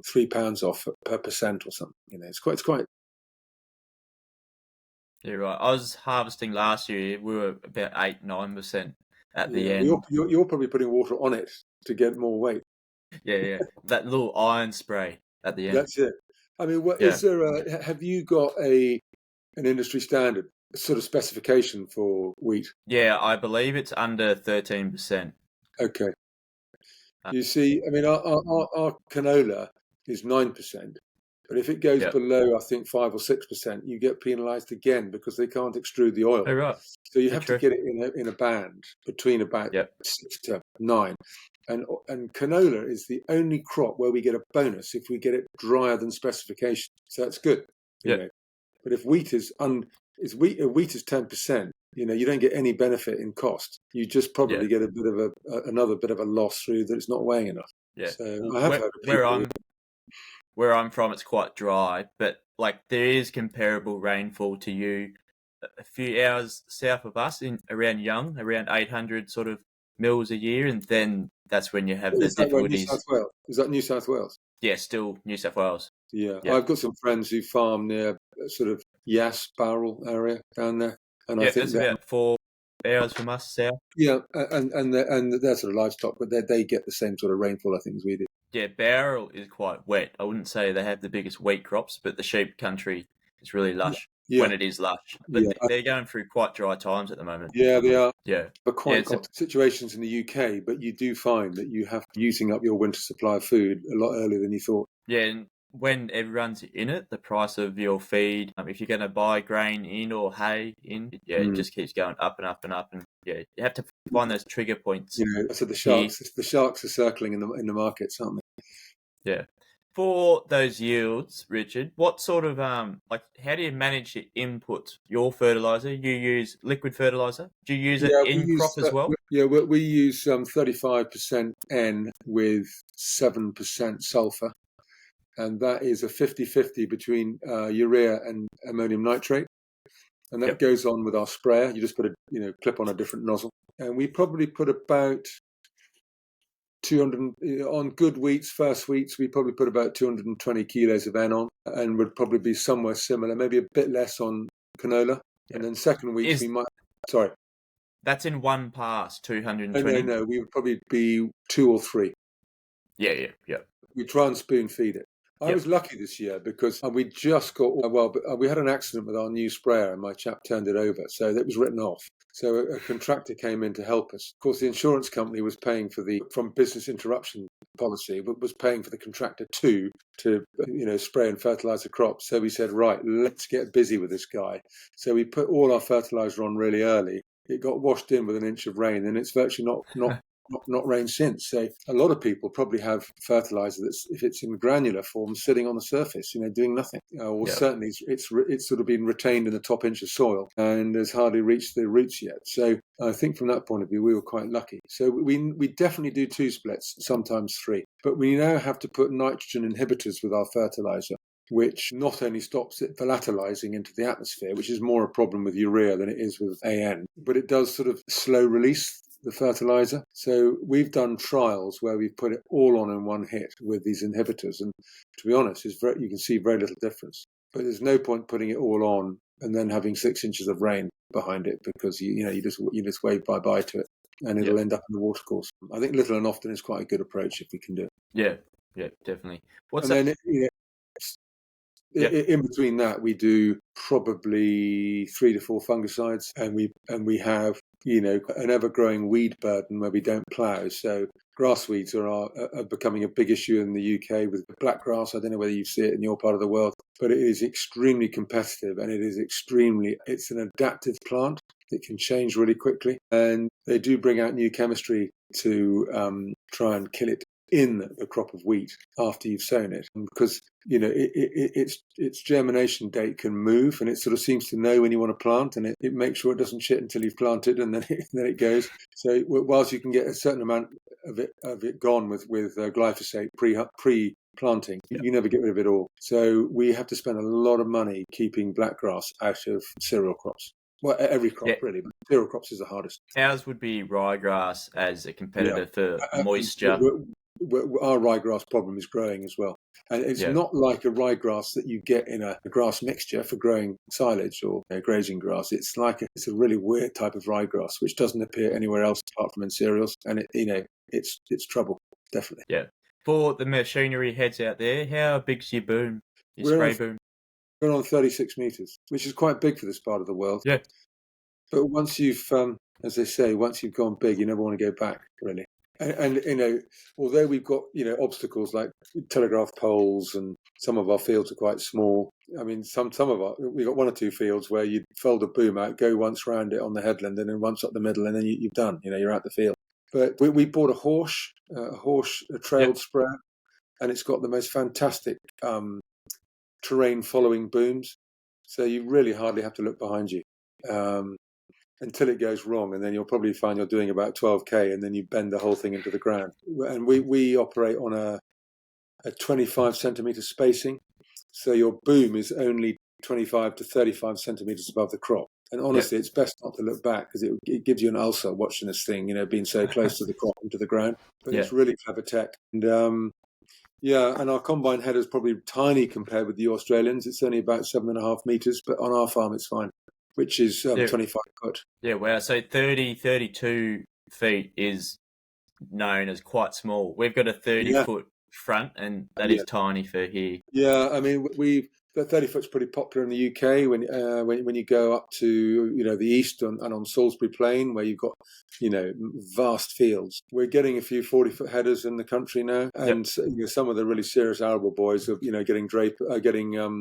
£3 off per percent or something. It's quite. Yeah, right. I was harvesting last year. We were about 8-9% at the end. You're probably putting water on it to get more weight. Yeah. That little iron spray at the end. That's it. I mean, is there? Have you got an industry standard sort of specification for wheat? Yeah, I believe it's under 13%. Okay. You see, I mean, our canola is 9%, But if it goes Yeah. below, I think 5 or 6%, you get penalised again because they can't extrude the oil. Oh, right. So you Yeah, have to true. get it in a band between about Yep. 6 to 9. And canola is the only crop where we get a bonus if we get it drier than specification. So that's good, you Yep. know. But if wheat is wheat is 10%, you know, you don't get any benefit in cost. You just probably get a bit of another bit of a loss through that it's not weighing enough. Yeah. So Well, I have heard of people. where I'm from, it's quite dry, but like there is comparable rainfall to you a few hours south of us in around Young, around 800 sort of mils a year, and then that's when you have the Is that where New South difficulties. Wales? Is that New South Wales? Yeah, still New South Wales. Yeah, Yeah. I've got some friends who farm near sort of Yass Barrel area down there, and I Yeah, think it's that about 4 hours from us south. yeah, and they're sort of livestock, but they get the same sort of rainfall I think as we do. Yeah, Bowral is quite wet. I wouldn't say they have the biggest wheat crops, but the sheep country is really lush Yeah, when it is lush. But yeah, they're going through quite dry times at the moment. yeah, they are. Yeah. But Yeah, quite got situations in the UK, but you do find that you have using up your winter supply of food a lot earlier than you thought. yeah, and when everyone's in it, the price of your feed, if you're going to buy grain in or hay in, it just keeps going up and up and up. And yeah, you have to find those trigger points. You know, so the here. sharks are circling in the markets, aren't they? Yeah. For those yields, Richard, what sort of like how do you manage your input? Your fertilizer, you use liquid fertilizer. Do you use it Yeah, in crop as well? we use 35% N with 7% sulfur, and that is a 50-50 between urea and ammonium nitrate, and that goes on with our sprayer. You just put a clip on a different nozzle, and we probably put about 200 on good wheats. First wheats, we probably put about 220 kilos of N on, and would probably be somewhere similar, maybe a bit less on canola. And then second wheats, we might. Sorry, that's in one pass, 220. No, we would probably be 2 or 3. Yeah. We try and spoon feed it. I was lucky this year because we just got we had an accident with our new sprayer, and my chap turned it over, so that was written off. So a contractor came in to help us. Of course, the insurance company was paying for from business interruption policy, but was paying for the contractor to spray and fertilize the crops. So we said, right, let's get busy with this guy. So we put all our fertilizer on really early. It got washed in with an inch of rain, and it's virtually not rained since. So a lot of people probably have fertilizer that's, if it's in granular form, sitting on the surface, doing nothing. Or certainly it's sort of been retained in the top inch of soil and has hardly reached the roots yet. So I think from that point of view, we were quite lucky. So we definitely do 2 splits, sometimes 3. But we now have to put nitrogen inhibitors with our fertilizer, which not only stops it volatilizing into the atmosphere, which is more a problem with urea than it is with AN, but it does sort of slow release the fertilizer. So we've done trials where we've put it all on in one hit with these inhibitors, and to be honest, you can see very little difference. But there's no point putting it all on and then having 6 inches of rain behind it, because you just wave bye to it, and it'll end up in the watercourse. I think little and often is quite a good approach if we can do it. Yeah, definitely. In between that, we do probably 3 to 4 fungicides, and we have an ever-growing weed burden where we don't plough. So grass weeds are becoming a big issue in the UK with black grass. I don't know whether you see it in your part of the world, but it is extremely competitive, and it's an adaptive plant. It can change really quickly, and they do bring out new chemistry to try and kill it in the crop of wheat after you've sown it, because its germination date can move, and it sort of seems to know when you want to plant, and it makes sure it doesn't shit until you've planted, and then it goes. So whilst you can get a certain amount of it gone with glyphosate pre-planting, you never get rid of it all. So we have to spend a lot of money keeping blackgrass out of cereal crops. Well, every crop really, but cereal crops is the hardest. Ours would be ryegrass as a competitor for moisture. Our ryegrass problem is growing as well. And it's not like a ryegrass that you get in a grass mixture for growing silage or grazing grass. It's a really weird type of ryegrass, which doesn't appear anywhere else apart from in cereals. And it's trouble, definitely. Yeah. For the machinery heads out there, how big's your boom? Your spray boom? We're on 36 meters, which is quite big for this part of the world. Yeah. But once you've, as they say, once you've gone big, you never want to go back, really. And although we've got obstacles like telegraph poles, and some of our fields are quite small. I mean, we've got one or two fields where you fold a boom out, go once round it on the headland, and then once up the middle, and then you've done. You're out the field. But we bought a trailed sprayer, and it's got the most fantastic terrain following booms, so you really hardly have to look behind you. Until it goes wrong, and then you'll probably find you're doing about 12k, and then you bend the whole thing into the ground. And we operate on a 25 centimetre spacing, so your boom is only 25 to 35 centimetres above the crop. And honestly, it's best not to look back, because it gives you an ulcer watching this thing, being so close to the crop and to the ground. But it's really clever tech. And and our combine header is probably tiny compared with the Australians. It's only about 7.5 metres, but on our farm it's fine, which is 25 foot. Yeah, wow. So 32 feet is known as quite small. We've got a 30-foot front, and that is tiny for here. Yeah, I mean, the 30 foot's pretty popular in the UK when you go up to the east and on Salisbury Plain, where you've got vast fields. We're getting a few 40-foot headers in the country now, and some of the really serious arable boys are getting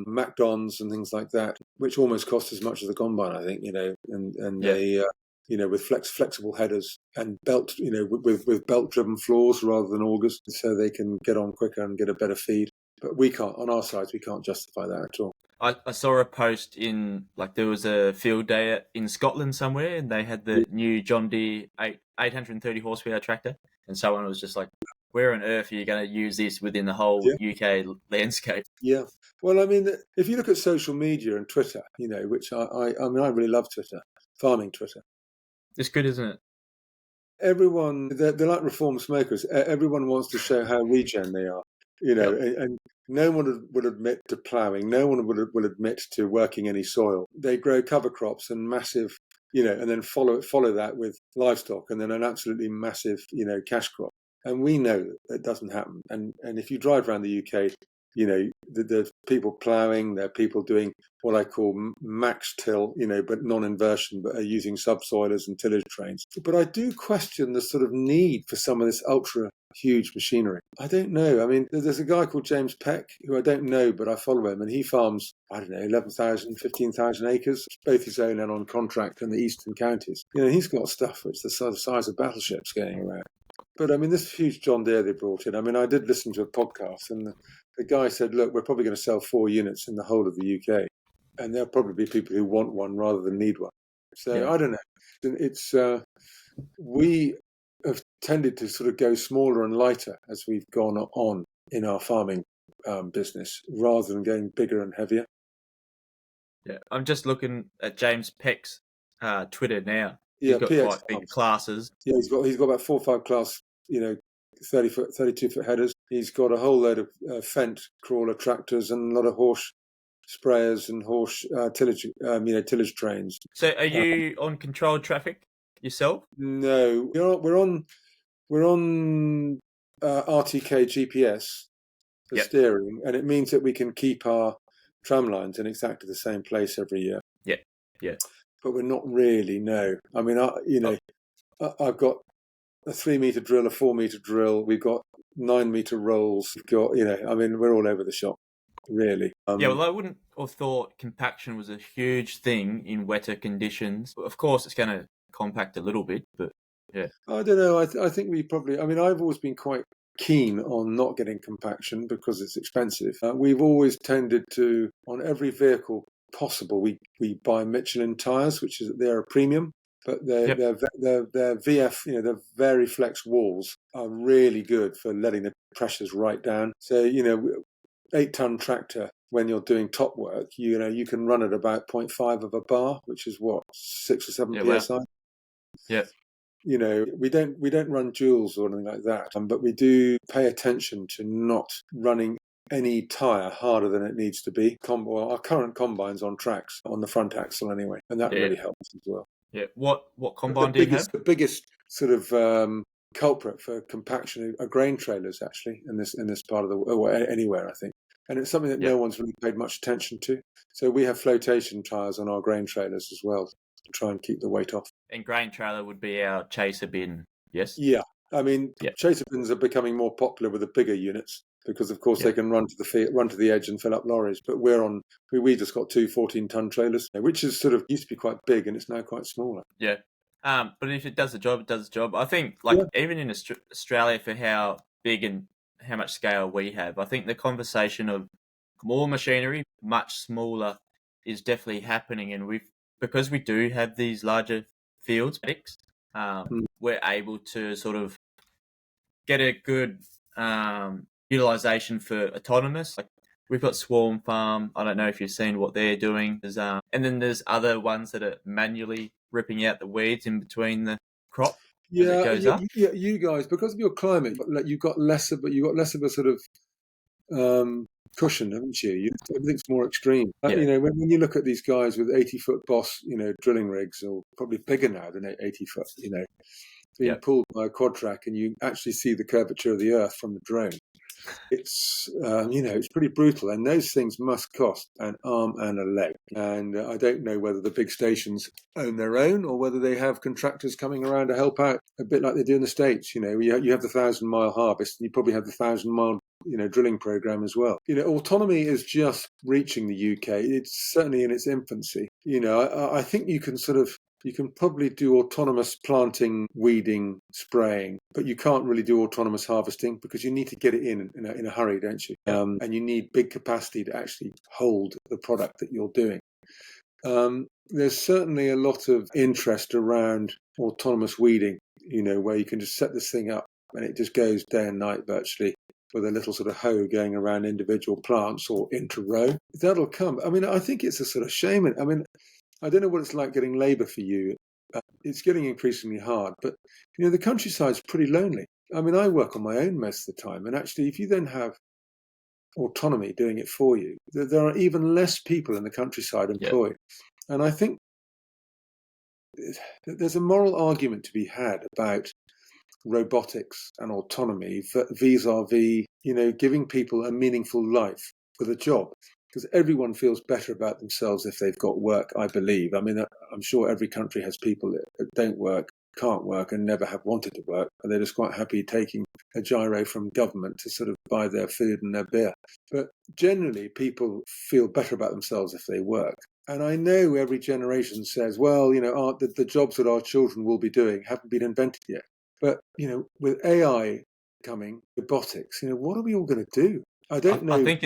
MacDons and things like that, which almost cost as much as the combine, I think. They with flexible headers and belt, with belt-driven floors rather than augers, so they can get on quicker and get a better feed. But we can't, on our sides, we can't justify that at all. I saw a post there was a field day in Scotland somewhere, and they had the new John Deere 830 horsepower tractor, and someone was just like, where on earth are you going to use this within the whole UK landscape? Yeah. Well, I mean, if you look at social media and Twitter, which I really love Twitter, farming Twitter. It's good, isn't it? Everyone, they're like reformed smokers. Everyone wants to show how regen they are, and no one would admit to ploughing. No one would admit to working any soil. They grow cover crops and massive, and then follow that with livestock, and then an absolutely massive, cash crop. And we know that doesn't happen. And if you drive around the UK, there's people ploughing, there are people doing what I call max till, but non-inversion, but are using subsoilers and tillage trains. But I do question the sort of need for some of this ultra huge machinery. I don't know. I mean, there's a guy called James Peck, who I don't know, but I follow him, and he farms, 11,000, 15,000 acres, both his own and on contract in the eastern counties. He's got stuff which is the size of battleships going around. But I mean, this huge John Deere they brought in, I did listen to a podcast, and the guy said, look, we're probably going to sell 4 units in the whole of the UK. And there'll probably be people who want one rather than need one. So I don't know. It's we have tended to sort of go smaller and lighter as we've gone on in our farming business, rather than going bigger and heavier. Yeah, I'm just looking at James Peck's Twitter now. Yeah, he's got PX quite big classes. Yeah, he's got about 4 or 5 class, 32-foot headers. He's got a whole load of Fendt crawler tractors and a lot of horse sprayers and horse tillage trains. So, are you on controlled traffic yourself? No, we're on RTK GPS for steering, and it means that we can keep our tram lines in exactly the same place every year. Yeah. But we're not really. No, I mean, I've got a 3-meter drill, a 4-meter drill. We've got 9-meter rolls. We've got, we're all over the shop, really. Well, I wouldn't have thought compaction was a huge thing in wetter conditions. Of course, it's going to compact a little bit, but yeah. I don't know. I think we probably. I've always been quite keen on not getting compaction because it's expensive. We've always tended to, on every vehicle possible, we buy Michelin tyres, which is they're a premium. But their VF, their Vari-Flex walls are really good for letting the pressures right down. So, 8-ton tractor, when you're doing top work, you can run at about 0.5 of a bar, which is 6 or 7 psi. Yeah. We don't run joules or anything like that, but we do pay attention to not running any tyre harder than it needs to be. Our current combine's on tracks, on the front axle anyway, and that really helps as well. Yeah. What combine do you have? The biggest sort of culprit for compaction are grain trailers, actually, in this part of the world, anywhere, I think. And it's something that no one's really paid much attention to. So we have flotation tyres on our grain trailers as well to try and keep the weight off. And grain trailer would be our chaser bin, yes? Yeah, I mean, Yep. chaser bins are becoming more popular with the bigger units because, of course, they Yep. can run to the edge and fill up lorries. But we just got two 14-ton trailers, which is sort of used to be quite big and it's now quite smaller. Yeah. But if it does the job, it does the job. I think, like, Yeah. even in Australia, for how big and how much scale we have, I think the conversation of more machinery, much smaller, is definitely happening. And because we do have these larger fields, Mm. we're able to sort of get a good utilization for autonomous. Like, we've got Swarm Farm. I don't know if you've seen what they're doing. And then there's other ones that are manually ripping out the weeds in between the crop as it Yeah, goes up. you guys, because of your climate, you've got less of a sort of cushion, haven't you? Everything's more extreme. Yeah, When you look at these guys with 80-foot Boss, drilling rigs, or probably bigger now than 80 foot, being yeah, pulled by a quad track, and you actually see the curvature of the earth from the drone. It's pretty brutal, and those things must cost an arm and a leg. And I don't know whether the big stations own their own or whether they have contractors coming around to help out, a bit like they do in the States. You have the 1,000-mile harvest, and you probably have the 1,000-mile drilling program as well. Autonomy is just reaching the UK. It's certainly in its infancy. I think you can probably do autonomous planting, weeding, spraying, but you can't really do autonomous harvesting because you need to get it in a hurry, don't you? yeah. And you need big capacity to actually hold the product that you're doing. There's certainly a lot of interest around autonomous weeding, where you can just set this thing up and it just goes day and night virtually, with a little sort of hoe going around individual plants or inter-row. That'll come. I mean, I think it's a sort of shame. I mean, I don't know what it's like getting labour for you. It's getting increasingly hard, but the countryside's pretty lonely. I mean, I work on my own most of the time, and actually, if you then have autonomy doing it for you, there are even less people in the countryside employed. And I think there's a moral argument to be had about robotics and autonomy vis-a-vis, giving people a meaningful life with a job. Because everyone feels better about themselves if they've got work, I believe. I mean, I'm sure every country has people that don't work, can't work, and never have wanted to work, and they're just quite happy taking a gyro from government to sort of buy their food and their beer. But generally, people feel better about themselves if they work. And I know every generation says, well, the jobs that our children will be doing haven't been invented yet. But, with AI coming, robotics, what are we all going to do? I don't know. I think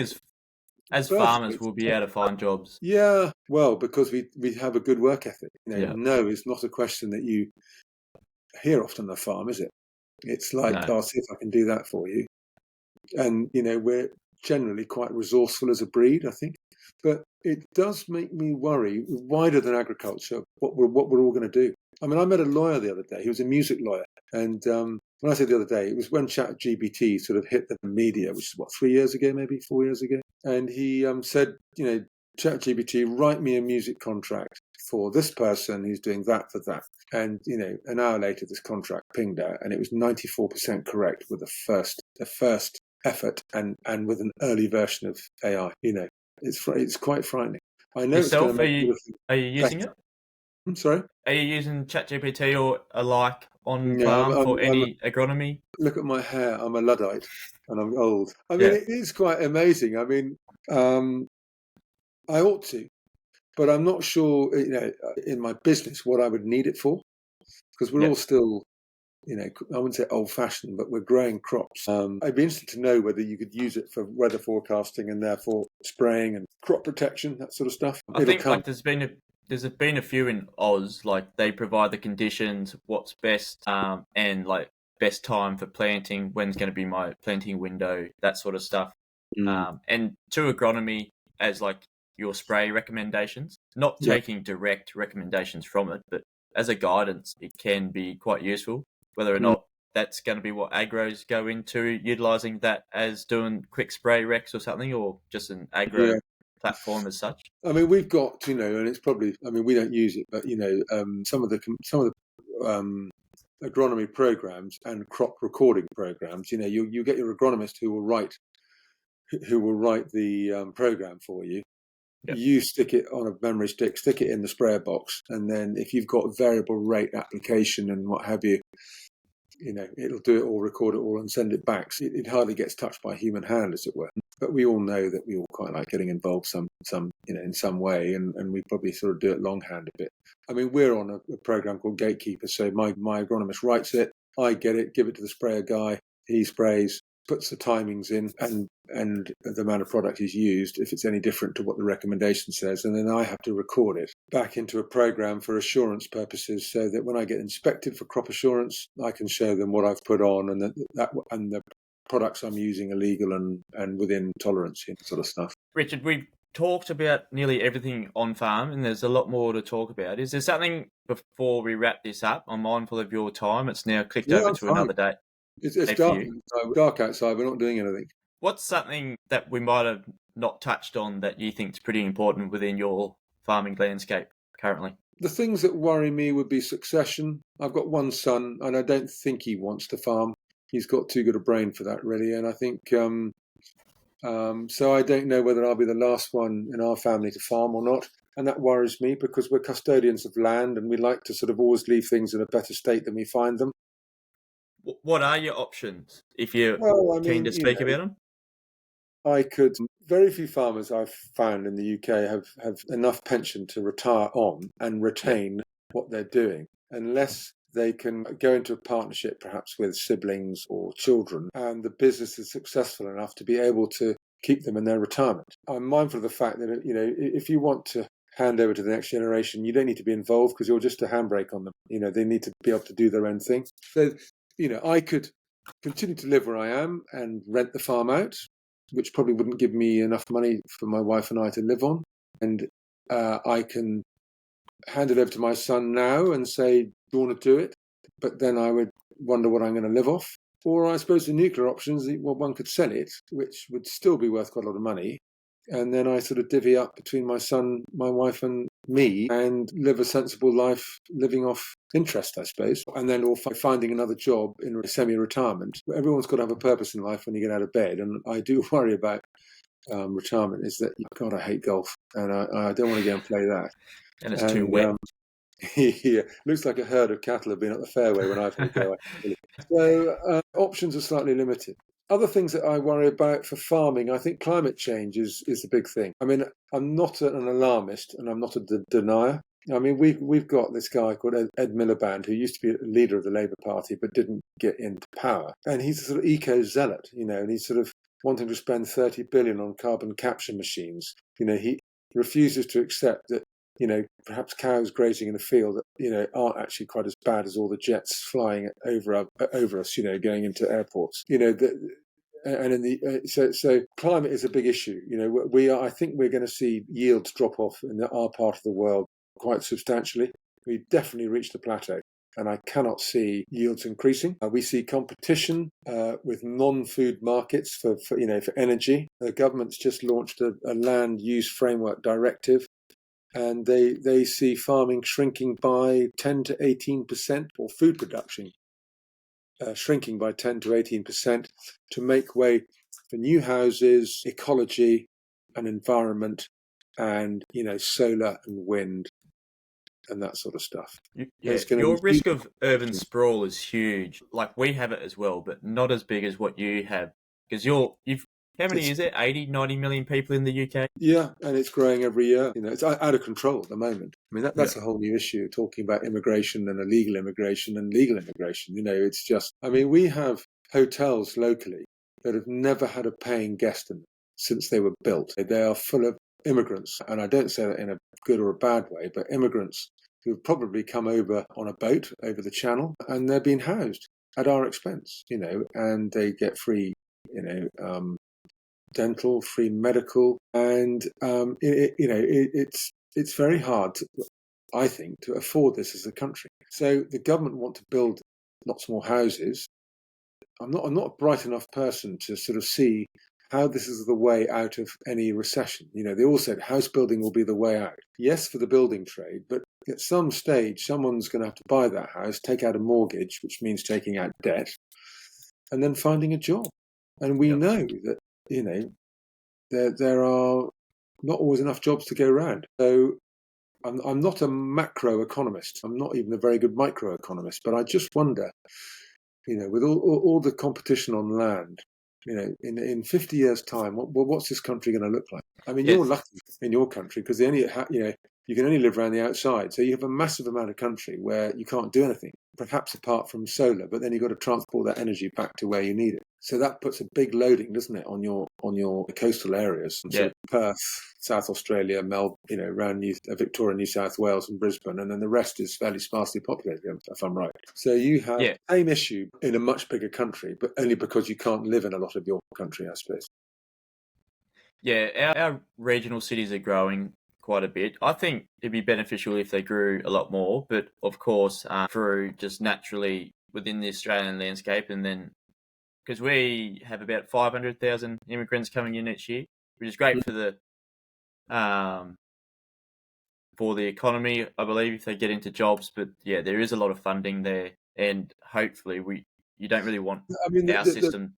as farmers, we'll be able to find jobs. Yeah, well, because we have a good work ethic. Yeah. No, it's not a question that you hear often on the farm, is it? It's like, No. I'll see if I can do that for you. And, we're generally quite resourceful as a breed, I think. But it does make me worry, wider than agriculture, what we're all going to do. I mean, I met a lawyer the other day. He was a music lawyer. And when I say the other day, it was when ChatGPT sort of hit the media, which is 3 years ago, maybe 4 years ago. And he said, ChatGPT, write me a music contract for this person who's doing that for that. And, an hour later, this contract pinged out, and it was 94% correct with the first effort and with an early version of AI. It's quite frightening. I know it's going Yourself, to make everything are you using better. it? I'm sorry? Are you using ChatGPT or alike on No, farm for any agronomy? look at my hair. I'm a Luddite and I'm old. I mean, Yeah. it is quite amazing. I mean, I ought to, but I'm not sure, in my business, what I would need it for, because we're Yeah. all still, I wouldn't say old fashioned, but we're growing crops. I'd be interested to know whether you could use it for weather forecasting and therefore spraying and crop protection, that sort of stuff. I It'll think, come. like, there's been a few in Oz, like they provide the conditions, what's best, and like best time for planting, when's going to be my planting window, that sort of stuff. And to agronomy as like your spray recommendations, not Yeah. taking direct recommendations from it, but as a guidance, it can be quite useful. Whether or Mm. not that's going to be what agros go into, utilizing that as doing quick spray recs or something, or just an agro Yeah. platform as such. I mean, we've got, and it's probably, I mean, we don't use it, but, some of the agronomy programs and crop recording programs, you get your agronomist who will write the program for you. Yep. You stick it on a memory stick, stick it in the sprayer box, and then if you've got variable rate application and what have you, it'll do it all, record it all, and send it back. So it hardly gets touched by a human hand, as it were. But we all know that we all quite like getting involved in some way, and we probably sort of do it longhand a bit. I mean, we're on a program called Gatekeeper, so my agronomist writes it, I get it, give it to the sprayer guy, he sprays, puts the timings in, and the amount of product is used, if it's any different to what the recommendation says, and then I have to record it back into a program for assurance purposes, so that when I get inspected for crop assurance, I can show them what I've put on, and the products I'm using are legal and within tolerance, sort of stuff. Richard, we've talked about nearly everything on farm, and there's a lot more to talk about. Is there something before we wrap this up? I'm mindful of your time. It's now clicked over to another day. It's dark outside. We're not doing anything. What's something that we might have not touched on that you think is pretty important within your farming landscape currently? The things that worry me would be succession. I've got one son, and I don't think he wants to farm. He's got too good a brain for that, really. And I think, so I don't know whether I'll be the last one in our family to farm or not. And that worries me, because we're custodians of land, and we like to sort of always leave things in a better state than we find them. What are your options, if you're keen to speak about them? Very few farmers I've found in the UK have enough pension to retire on and retain what they're doing, unless they can go into a partnership perhaps with siblings or children, and the business is successful enough to be able to keep them in their retirement. I'm mindful of the fact that, if you want to hand over to the next generation, you don't need to be involved, because you're just a handbrake on them. They need to be able to do their own thing. So, I could continue to live where I am and rent the farm out, which probably wouldn't give me enough money for my wife and I to live on. And I can hand it over to my son now and say, do you want to do it? But then I would wonder what I'm going to live off. Or I suppose the nuclear options, one could sell it, which would still be worth quite a lot of money. And then I sort of divvy up between my son, my wife and me, and live a sensible life, living off interest, I suppose. And then also finding another job in semi-retirement. Everyone's got to have a purpose in life when you get out of bed. And I do worry about retirement, is that, God, I hate golf. And I don't want to go and play that. And it's too wet. Yeah, looks like a herd of cattle have been at the fairway when I've had a go. So options are slightly limited. Other things that I worry about for farming, I think climate change is the big thing. I mean, I'm not an alarmist, and I'm not a denier. I mean, we've got this guy called Ed Miliband, who used to be a leader of the Labour Party but didn't get into power. And he's a sort of eco-zealot, and he's sort of wanting to spend 30 billion on carbon capture machines. He refuses to accept that, perhaps cows grazing in a field that, aren't actually quite as bad as all the jets flying over us, going into airports. So climate is a big issue. I think we're going to see yields drop off in our part of the world quite substantially. We've definitely reached a plateau, and I cannot see yields increasing. We see competition with non-food markets for energy. The government's just launched a land use framework directive, and they see farming shrinking by 10 to 18%, or food production shrinking by 10 to 18%, to make way for new houses, ecology and environment, and solar and wind and that sort of stuff. Your risk of urban sprawl is huge. Like, we have it as well, but not as big as what you have, because how many is it? 80, 90 million people in the UK? Yeah, and it's growing every year. It's out of control at the moment. I mean, that's a whole new issue, talking about immigration and illegal immigration and legal immigration. It's just, we have hotels locally that have never had a paying guest in them since they were built. They are full of immigrants, and I don't say that in a good or a bad way, but immigrants who've probably come over on a boat over the channel, and they're being housed at our expense, and they get free, dental, free medical, and it's very hard, I think, to afford this as a country. So the government want to build lots more houses. I'm not a bright enough person to sort of see how this is the way out of any recession. They all said house building will be the way out. Yes, for the building trade, but at some stage, someone's going to have to buy that house, take out a mortgage, which means taking out debt, and then finding a job. And we know that, there are not always enough jobs to go around. So I'm not a macroeconomist. I'm not even a very good microeconomist, but I just wonder, with all the competition on land, in 50 years' time, what's this country going to look like? I mean, you're lucky in your country because you can only live around the outside. So you have a massive amount of country where you can't do anything, perhaps apart from solar, but then you've got to transport that energy back to where you need it. So that puts a big loading, doesn't it, on your coastal areas. So Perth, South Australia, Melbourne, around Victoria, New South Wales and Brisbane, and then the rest is fairly sparsely populated, if I'm right. So you have the same issue in a much bigger country, but only because you can't live in a lot of your country, I suppose. Yeah, our regional cities are growing quite a bit. I think it'd be beneficial if they grew a lot more, but of course, through just naturally within the Australian landscape, and then because we have about 500,000 immigrants coming in each year, which is great for the economy, I believe, if they get into jobs. But yeah, there is a lot of funding there, and hopefully you don't really want our system.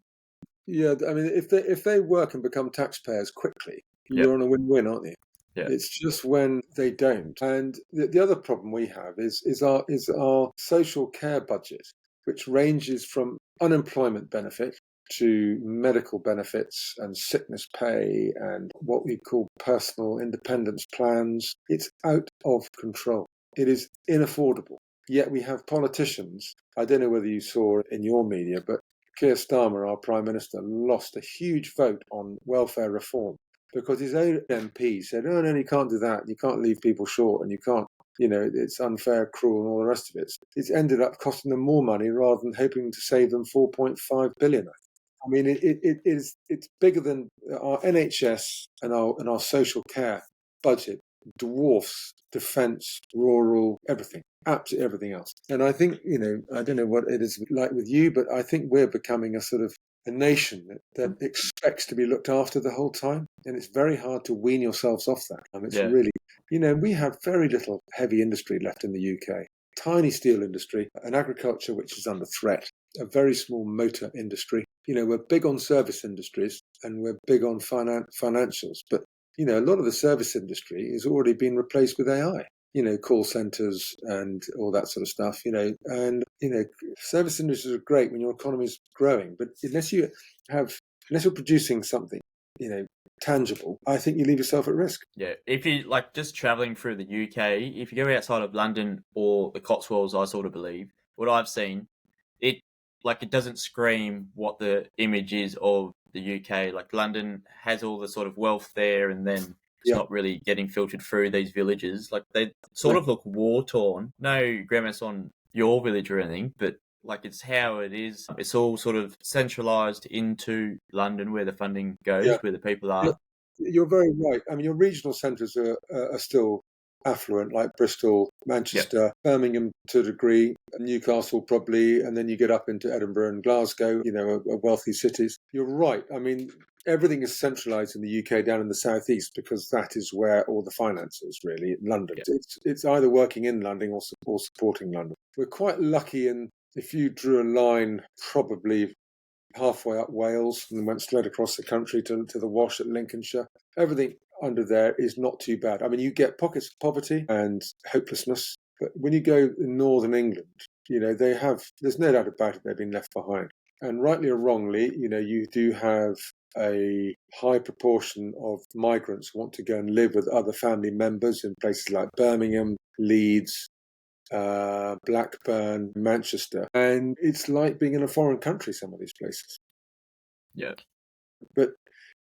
Yeah, I mean, if they work and become taxpayers quickly, you're on a win-win, aren't you? Yeah. It's just when they don't. And the other problem we have is our social care budget, which ranges from unemployment benefit to medical benefits and sickness pay and what we call personal independence plans. It's out of control. It is inaffordable. Yet we have politicians, I don't know whether you saw in your media, but Keir Starmer, our Prime Minister, lost a huge vote on welfare reform because his own MP said, oh, no, you can't do that. You can't leave people short and you can't, it's unfair, cruel and all the rest of it. It's ended up costing them more money rather than hoping to save them 4.5 billion. I mean, it's bigger than our NHS and our social care budget dwarfs defence, rural, everything. Absolutely everything else. And I think, I don't know what it is like with you, but I think we're becoming a sort of a nation that expects to be looked after the whole time. And it's very hard to wean yourselves off that. It's really, we have very little heavy industry left in the UK. Tiny steel industry, an agriculture which is under threat, a very small motor industry. We're big on service industries and we're big on financials. But, a lot of the service industry is already being replaced with AI. Call centers and all that sort of stuff, and, service industries are great when your economy is growing, but unless you're producing something, tangible, I think you leave yourself at risk. Yeah. If you just traveling through the UK, if you go outside of London or the Cotswolds, I sort of believe what I've seen, it doesn't scream what the image is of the UK. Like London has all the sort of wealth there, and then it's not really getting filtered through these villages. Like they sort of look war torn. No grimace on your village or anything, but it's how it is. It's all sort of centralised into London where the funding goes, where the people are. You're very right. I mean, your regional centres are still affluent, like Bristol, Manchester, Birmingham to a degree, Newcastle probably, and then you get up into Edinburgh and Glasgow, are wealthy cities. You're right. I mean, everything is centralised in the UK down in the southeast because that is where all the finance is, really, in London. Yeah. It's either working in London or supporting London. We're quite lucky if you drew a line probably halfway up Wales and went straight across the country to the Wash at Lincolnshire, everything under there is not too bad. I mean, you get pockets of poverty and hopelessness, but when you go in northern England, there's no doubt about it, they've been left behind. And rightly or wrongly, you do have a high proportion of migrants who want to go and live with other family members in places like Birmingham, Leeds, Blackburn, Manchester, and it's like being in a foreign country, some of these places. Yeah. But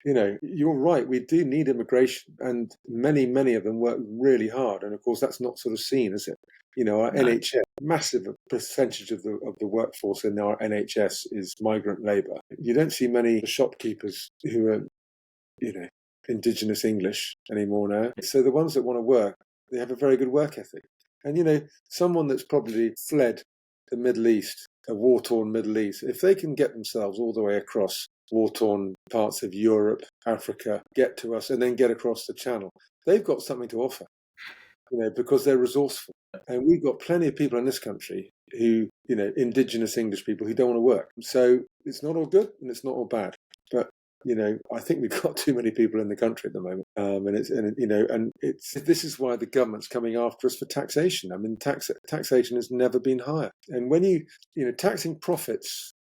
you're right. We do need immigration, and many of them work really hard. And of course, that's not sort of seen, is it? Our NHS, massive percentage of the workforce in our NHS is migrant labour. You don't see many shopkeepers who are, indigenous English anymore now. So the ones that want to work, they have a very good work ethic. And someone that's probably fled the Middle East, a war-torn Middle East, if they can get themselves all the way across war-torn parts of Europe, Africa, get to us, and then get across the Channel, they've got something to offer, because they're resourceful. And we've got plenty of people in this country who, indigenous English people who don't want to work. So it's not all good and it's not all bad. But I think we've got too many people in the country at the moment, this is why the government's coming after us for taxation. I mean, taxation has never been higher, and when taxing profits,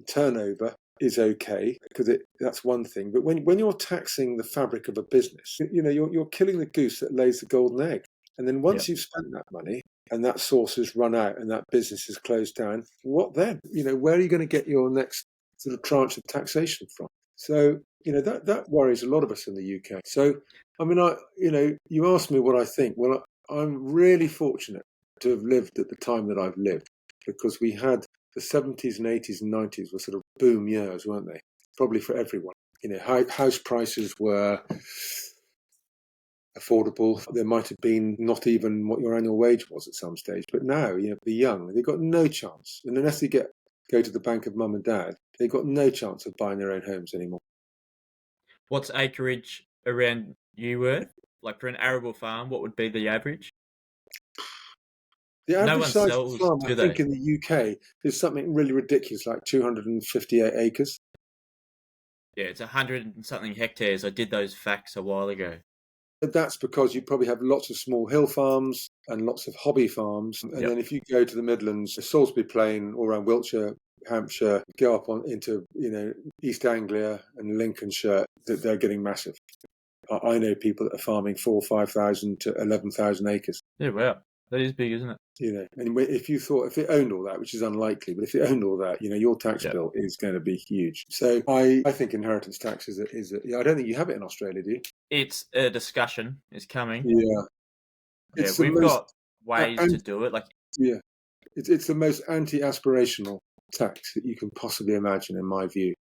turnover is okay because that's one thing, but when you're taxing the fabric of a business, you're killing the goose that lays the golden egg, and then once you've spent that money and that source has run out and that business is closed down, what then? Where are you going to get your next sort of tranche of taxation from? So, that worries a lot of us in the UK. So, I mean, you asked me what I think. Well, I'm really fortunate to have lived at the time that I've lived, because we had the 70s and 80s and 90s were sort of boom years, weren't they? Probably for everyone. House prices were affordable. There might have been not even what your annual wage was at some stage. But now, the young, they've got no chance. And unless they go to the bank of mum and dad, they've got no chance of buying their own homes anymore. What's acreage around you worth? Like for an arable farm, what would be the average? The No average one size of sells, farm, I do think, they? in the UK is something really ridiculous, like 258 acres. Yeah, it's 100 and something hectares. I did those facts a while ago. But that's because you probably have lots of small hill farms and lots of hobby farms. And then if you go to the Midlands, Salisbury Plain, all around Wiltshire, Hampshire, go up into East Anglia and Lincolnshire, that they're getting massive. I know people that are farming 4,000, 5,000 to 11,000 acres. Yeah, wow. That is big, isn't it? And if it owned all that, which is unlikely, but if it owned all that, your tax bill is going to be huge. So I think inheritance tax is I don't think you have it in Australia, do you? It's a discussion. It's coming. Yeah. Yeah, we've got ways to do it. Yeah. It's the most anti-aspirational tax that you can possibly imagine, in my view.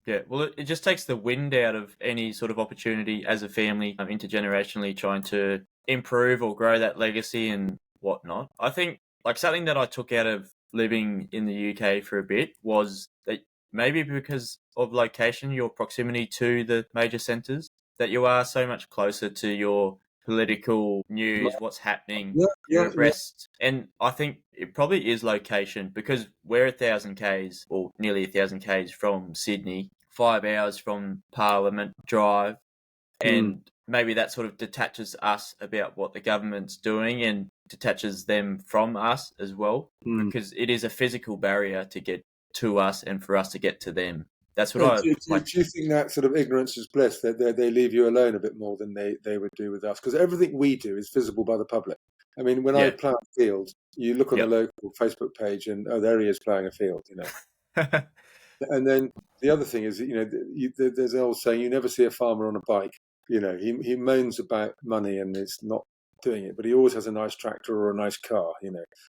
Yeah, well, it just takes the wind out of any sort of opportunity as a family, intergenerationally trying to improve or grow that legacy and whatnot. I think something that I took out of living in the UK for a bit was that maybe because of location, your proximity to the major centres, that you are so much closer to your political news, what's happening, you're abreast. And I think it probably is location, because we're 1,000 k's or nearly 1,000 k's from Sydney, 5 hours from Parliament Drive, and maybe that sort of detaches us about what the government's doing and detaches them from us as well, because it is a physical barrier to get to us and for us to get to them. That's what do you think that sort of ignorance is bliss, that they leave you alone a bit more than they would do with us? Because everything we do is visible by the public. I mean, when I plough a field, you look on the local Facebook page and, oh, there he is ploughing a field, And then the other thing is, there's an old saying, you never see a farmer on a bike. He moans about money and is not doing it, but he always has a nice tractor or a nice car,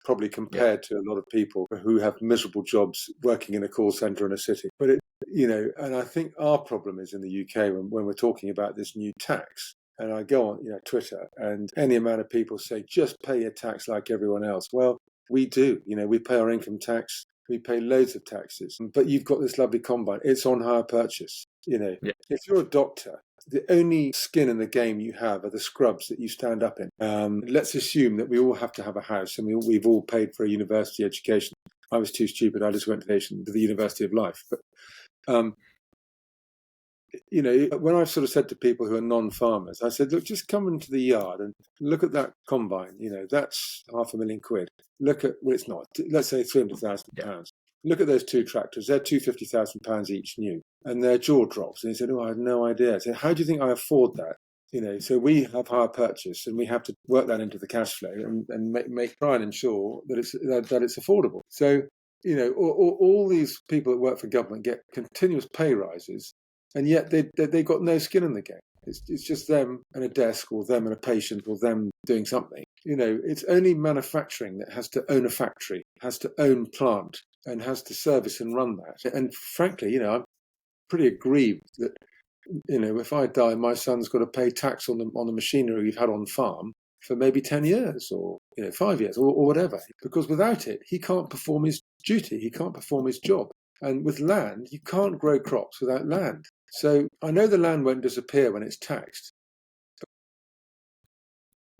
probably compared to a lot of people who have miserable jobs working in a call centre in a city. But and I think our problem is in the UK when we're talking about this new tax. And I go on, Twitter, and any amount of people say, just pay your tax like everyone else. Well, we do. We pay our income tax. We pay loads of taxes. But you've got this lovely combine. It's on hire purchase. If you're a doctor, the only skin in the game you have are the scrubs that you stand up in. Let's assume that we all have to have a house and we've all paid for a university education. I was too stupid. I just went to the University of Life. But when I've sort of said to people who are non-farmers, I said, look, just come into the yard and look at that combine. That's £500,000. Look at, well, it's not, let's say £300,000. Look at those two tractors. They're £250,000 each new. And their jaw drops. And he said, oh, I had no idea. I said, how do you think I afford that? So we have hire purchase and we have to work that into the cash flow and try and ensure that it's affordable. So, all these people that work for government get continuous pay rises, and yet they got no skin in the game. It's just them and a desk, or them and a patient, or them doing something. It's only manufacturing that has to own a factory, has to own plant, and has to service and run that. And frankly, I'm pretty aggrieved that, if I die, my son's got to pay tax on the machinery we've had on farm for maybe 10 years or 5 years or whatever. Because without it, he can't perform his duty. He can't perform his job. And with land, you can't grow crops without land. So I know the land won't disappear when it's taxed.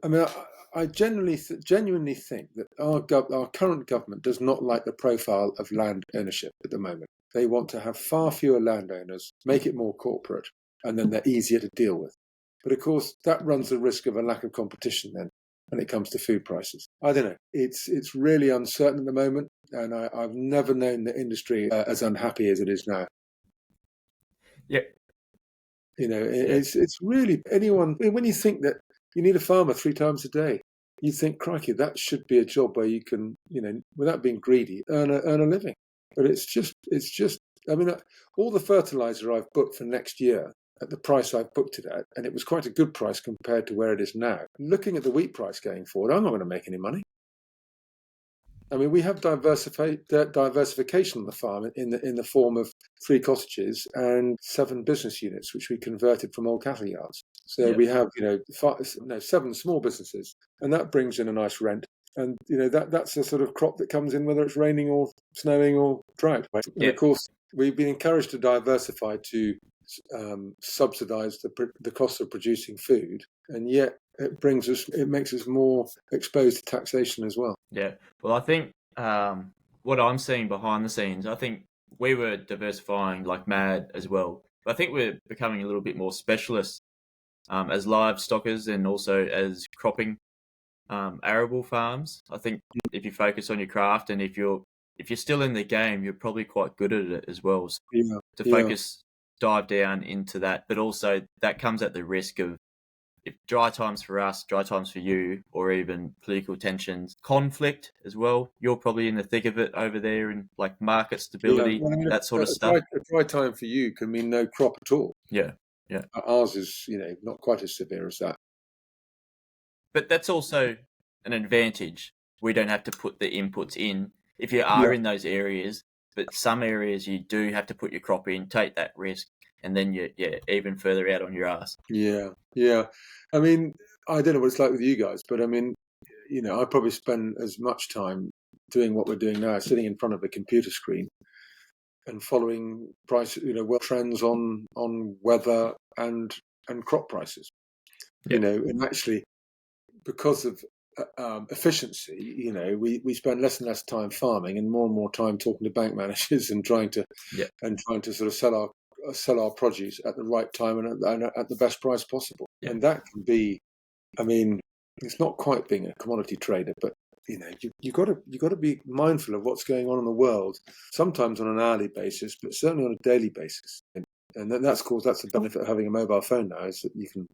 I mean, I genuinely think that our current government does not like the profile of land ownership at the moment. They want to have far fewer landowners, make it more corporate, and then they're easier to deal with. But of course, that runs the risk of a lack of competition then when it comes to food prices. I don't know. It's really uncertain at the moment, and I've never known the industry as unhappy as it is now. Yeah. It's really anyone. When you think that you need a farmer 3 times a day, you think, crikey, that should be a job where you can, without being greedy, earn a living. But it's just. I mean, all the fertilizer I've booked for next year at the price I've booked it at, and it was quite a good price compared to where it is now. Looking at the wheat price going forward, I'm not going to make any money. I mean, we have diversification on the farm in the form of 3 cottages and 7 business units, which we converted from old cattle yards. So we have, 7 small businesses, and that brings in a nice rent. And that's a sort of crop that comes in whether it's raining or snowing or drought. Right? And of course, we've been encouraged to diversify to subsidise the cost of producing food, and yet it makes us more exposed to taxation as well. Yeah. Well, I think what I'm seeing behind the scenes, I think we were diversifying like mad as well. But I think we're becoming a little bit more specialist as livestockers and also as cropping arable farms. I think if you focus on your craft and if you're still in the game, you're probably quite good at it as well. So dive down into that, but also that comes at the risk of, if dry times for us, dry times for you, or even political tensions, conflict as well. You're probably in the thick of it over there in like market stability, that sort of stuff. A dry time for you can mean no crop at all. Yeah. Ours is, not quite as severe as that. But that's also an advantage. We don't have to put the inputs in if you are in those areas. But some areas you do have to put your crop in, take that risk, and then you're even further out on your ass. Yeah. I mean, I don't know what it's like with you guys, but I mean, I probably spend as much time doing what we're doing now, sitting in front of a computer screen and following price, trends on weather and crop prices. And actually, because of efficiency, we spend less and less time farming and more time talking to bank managers and trying to sort of sell our produce at the right time and at the best price possible. And that can be, I mean, it's not quite being a commodity trader, but you got to be mindful of what's going on in the world, sometimes on an hourly basis, but certainly on a daily basis. And that's the benefit of having a mobile phone now, is that you can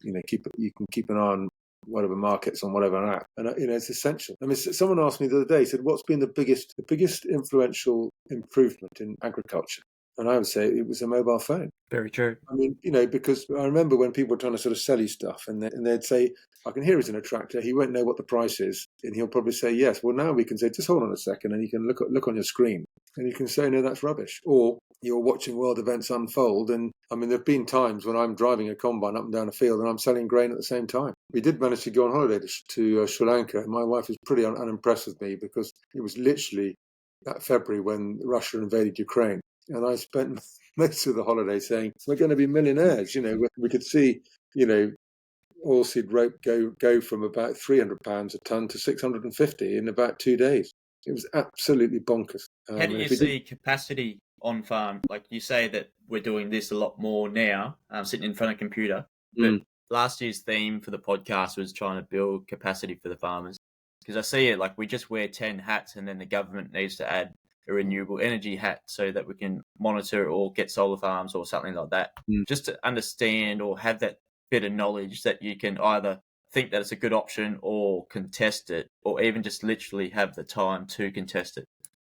keep an eye on whatever markets on whatever app, and it's essential. I mean, someone asked me the other day, said, "What's been the biggest influential improvement in agriculture?" And I would say it was a mobile phone. Very true. I mean, because I remember when people were trying to sort of sell you stuff, and they'd say, "I can hear he's in a tractor. He won't know what the price is," and he'll probably say yes. Well, now we can say, "Just hold on a second," and you can look on your screen, and you can say, "No, that's rubbish." Or you're watching world events unfold, and I mean, there've been times when I'm driving a combine up and down a field, and I'm selling grain at the same time. We did manage to go on holiday to Sri Lanka, and my wife was pretty unimpressed with me because it was literally that February when Russia invaded Ukraine. And I spent most of the holiday saying, we're going to be millionaires. We could see, oilseed rape go from about £300 a tonne to 650 in about 2 days. It was absolutely bonkers. How do you see capacity on farm? Like you say that we're doing this a lot more now, sitting in front of a computer. But last year's theme for the podcast was trying to build capacity for the farmers. Because I see it like we just wear 10 hats and then the government needs to add a renewable energy hat so that we can monitor or get solar farms or something like that. Just to understand or have that bit of knowledge that you can either think that it's a good option or contest it, or even just literally have the time to contest it.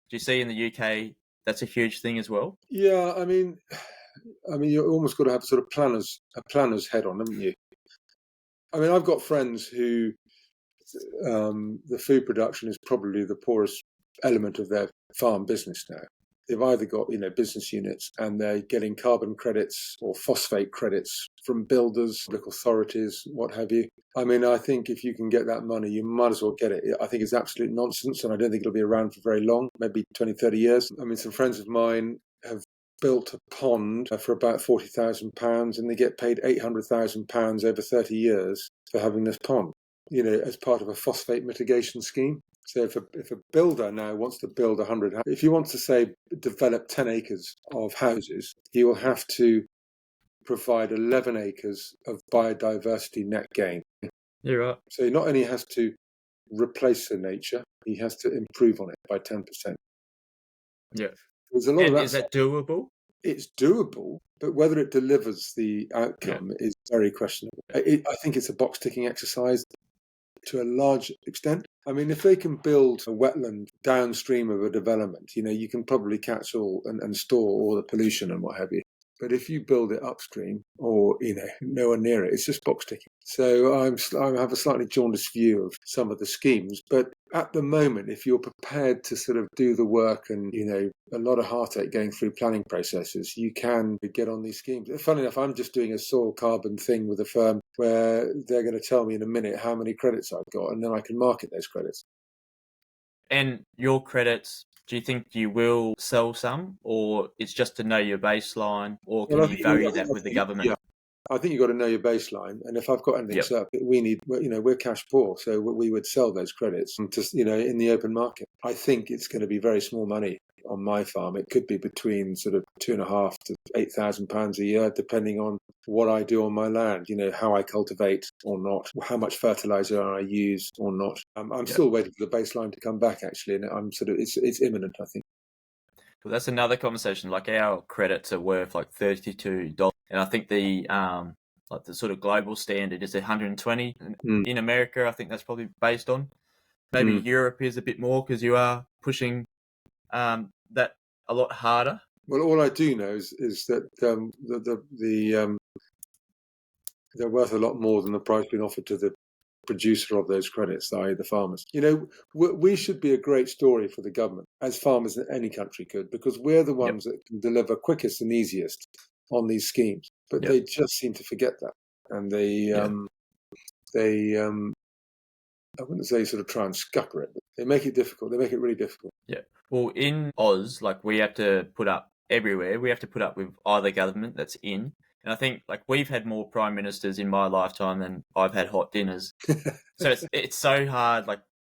Do you see in the UK that's a huge thing as well? Yeah, I mean, you almost got to have sort of a planner's head on, haven't you? I mean, I've got friends who the food production is probably the poorest element of their farm business now. They've either got, business units and they're getting carbon credits or phosphate credits from builders, local authorities, what have you. I mean, I think if you can get that money, you might as well get it. I think it's absolute nonsense, and I don't think it'll be around for very long, maybe 20, 30 years. I mean, some friends of mine have built a pond for about £40,000 and they get paid £800,000 over 30 years for having this pond, as part of a phosphate mitigation scheme. So if a builder now wants to build 100, if he wants to say develop 10 acres of houses, he will have to provide 11 acres of biodiversity net gain. You're right. So he not only has to replace the nature, he has to improve on it by 10%. Yeah. There's a lot of And that. is that doable? It's doable, but whether it delivers the outcome is very questionable. I think it's a box ticking exercise to a large extent. I mean, if they can build a wetland downstream of a development, you can probably catch all and store all the pollution and what have you. But if you build it upstream or, nowhere near it, it's just box ticking. So I have a slightly jaundiced view of some of the schemes. But at the moment, if you're prepared to sort of do the work and, a lot of heartache going through planning processes, you can get on these schemes. Funnily enough, I'm just doing a soil carbon thing with a firm where they're going to tell me in a minute how many credits I've got, and then I can market those credits. And your credits, do you think you will sell some, or it's just to know your baseline, or can you value that with the government? Yeah, I think you've got to know your baseline. And if I've got anything set, we're cash poor, so we would sell those credits in the open market. I think it's going to be very small money on my farm. It could be between sort of £2,500 to £8,000 a year, depending on what I do on my land, how I cultivate or not, how much fertilizer I use or not. I'm still waiting for the baseline to come back, actually, and it's imminent, I think. Well, that's another conversation. Like our credits are worth like $32, and I think the sort of global standard is 120. In America, I think that's probably based on. Maybe Europe is a bit more because you are pushing that a lot harder. Well, all I do know is that they're worth a lot more than the price being offered to the producer of those credits, i.e. the farmers. We should be a great story for the government, as farmers in any country could, because we're the ones that can deliver quickest and easiest on these schemes. But they just seem to forget that. And they I wouldn't say sort of try and scupper it, but they make it difficult. They make it really difficult. Yeah. Well, in Oz, we have to put up everywhere. We have to put up with either government that's in. And I think we've had more prime ministers in my lifetime than I've had hot dinners. So it's so hard.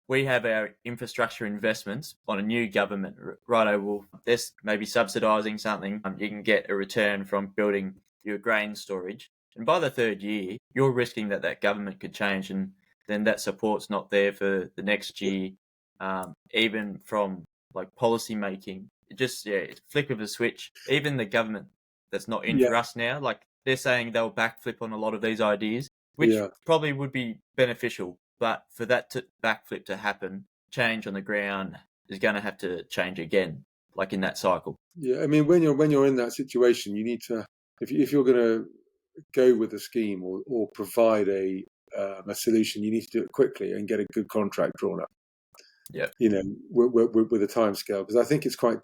We have our infrastructure investments on a new government. Righto, well, this maybe subsidising something. You can get a return from building your grain storage. And by the third year, you're risking that government could change, and then that support's not there for the next year. Even from policy making, it's a flick of a switch. Even the government that's not in for us now, they're saying they'll backflip on a lot of these ideas, which probably would be beneficial. But for that backflip to happen, change on the ground is going to have to change again, in that cycle. Yeah, I mean, when you're in that situation, you need to, if you're going to go with a scheme or provide a solution, you need to do it quickly and get a good contract drawn up. Yeah, with a time scale, because I think it's quite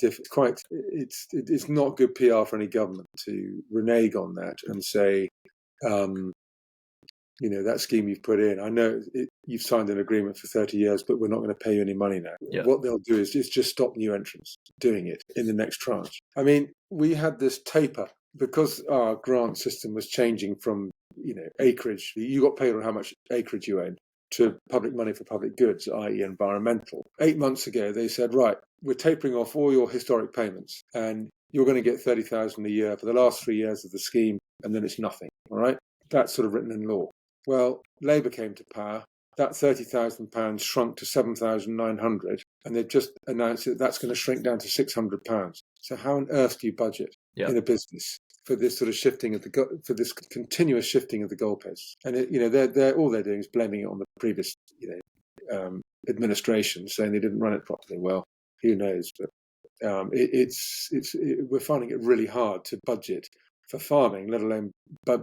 it's not good PR for any government to renege on that and say, that scheme you've put in, I know you've signed an agreement for 30 years, but we're not going to pay you any money now. Yeah. What they'll do is just stop new entrants doing it in the next tranche. I mean, we had this taper because our grant system was changing from acreage. You got paid on how much acreage you owned, to public money for public goods, i.e. environmental. 8 months ago, they said, right, we're tapering off all your historic payments and you're going to get $30,000 a year for the last 3 years of the scheme, and then it's nothing, all right? That's sort of written in law. Well, Labour came to power. That £30,000 shrunk to $7,900, and they've just announced that that's going to shrink down to £600. So how on earth do you budget in a business for this sort of shifting of for this continuous shifting of the goalposts? And they're all they're doing is blaming it on the previous administration, saying they didn't run it properly. Well, who knows? But we're finding it really hard to budget for farming, let alone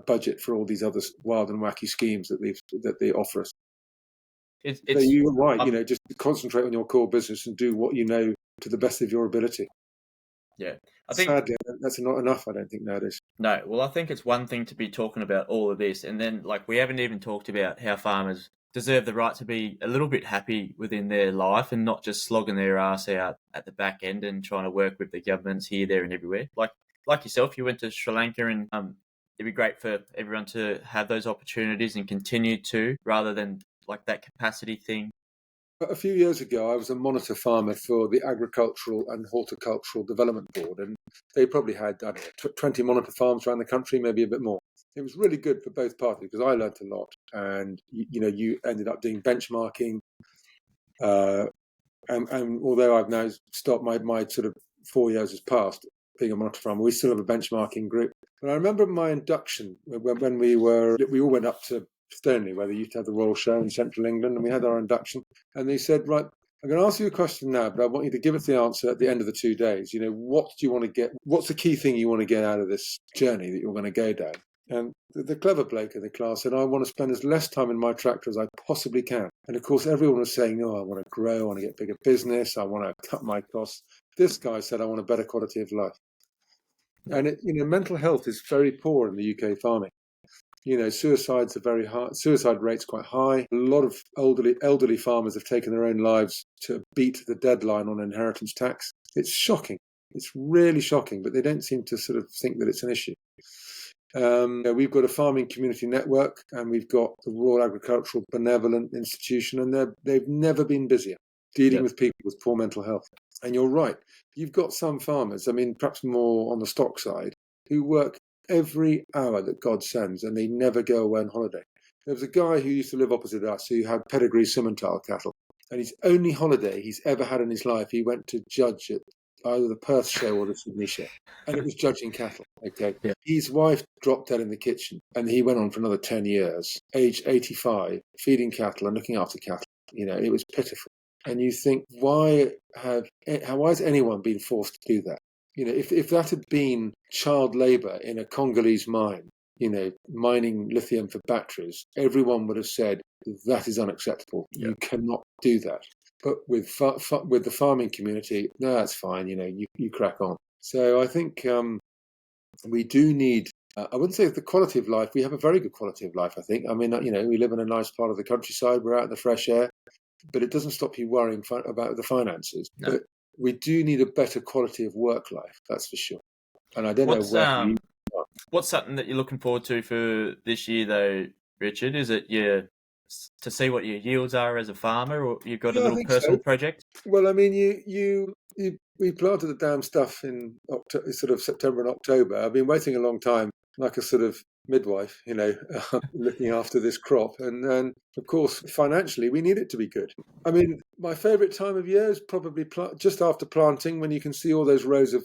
budget for all these other wild and wacky schemes that they offer us. So you're right. Just concentrate on your core business and do what you know to the best of your ability. Yeah, I think sadly that's not enough. I don't think nowadays. No, well, I think it's one thing to be talking about all of this, and then we haven't even talked about how farmers deserve the right to be a little bit happy within their life and not just slogging their ass out at the back end and trying to work with the governments here, there, and everywhere. Like yourself, you went to Sri Lanka, and it'd be great for everyone to have those opportunities and continue to, rather than that capacity thing. A few years ago, I was a monitor farmer for the Agricultural and Horticultural Development Board, and they probably had, I don't know, 20 monitor farms around the country, maybe a bit more. It was really good for both parties because I learnt a lot, and you ended up doing benchmarking. And although I've now stopped, my sort of 4 years has passed being a monitor farmer, we still have a benchmarking group. And I remember my induction when we all went up to Stoneleigh, where they used to have the Royal Show in central England, and we had our induction. And they said, right, I'm going to ask you a question now, but I want you to give us the answer at the end of the 2 days. What do you want to get? What's the key thing you want to get out of this journey that you're going to go down? And the clever bloke in the class said, I want to spend as less time in my tractor as I possibly can. And of course, everyone was saying, I want to grow, I want to get bigger business, I want to cut my costs. This guy said, I want a better quality of life. And mental health is very poor in the UK farming. Suicides are very high. Suicide rates quite high. A lot of elderly farmers have taken their own lives to beat the deadline on inheritance tax. It's shocking. It's really shocking, but they don't seem to sort of think that it's an issue. We've got a farming community network, and we've got the Royal Agricultural Benevolent Institution, and they've never been busier dealing with people with poor mental health. And you're right. You've got some farmers, perhaps more on the stock side, who work every hour that God sends, and they never go away on holiday. There was a guy who used to live opposite us who had pedigree Simmental cattle, and his only holiday he's ever had in his life, he went to judge at either the Perth show or the Sydney show, and it was judging cattle. Okay, His wife dropped dead in the kitchen, and he went on for another 10 years, age 85, feeding cattle and looking after cattle. It was pitiful. And you think, why has anyone been forced to do that? If that had been child labour in a Congolese mine, mining lithium for batteries, everyone would have said that is unacceptable. You cannot do that. But with the farming community, no, that's fine. You crack on. So I think we do need. I wouldn't say the quality of life. We have a very good quality of life, I think. We live in a nice part of the countryside. We're out in the fresh air, but it doesn't stop you worrying about the finances. No. But we do need a better quality of work life. That's for sure. And I don't know where. What's something that you're looking forward to for this year, though, Richard? Is it to see what your yields are as a farmer, or you've got a little personal project? Well, we planted the damn stuff in sort of September and October. I've been waiting a long time, like a sort of midwife, looking after this crop. And of course, financially, we need it to be good. My favourite time of year is probably just after planting, when you can see all those rows of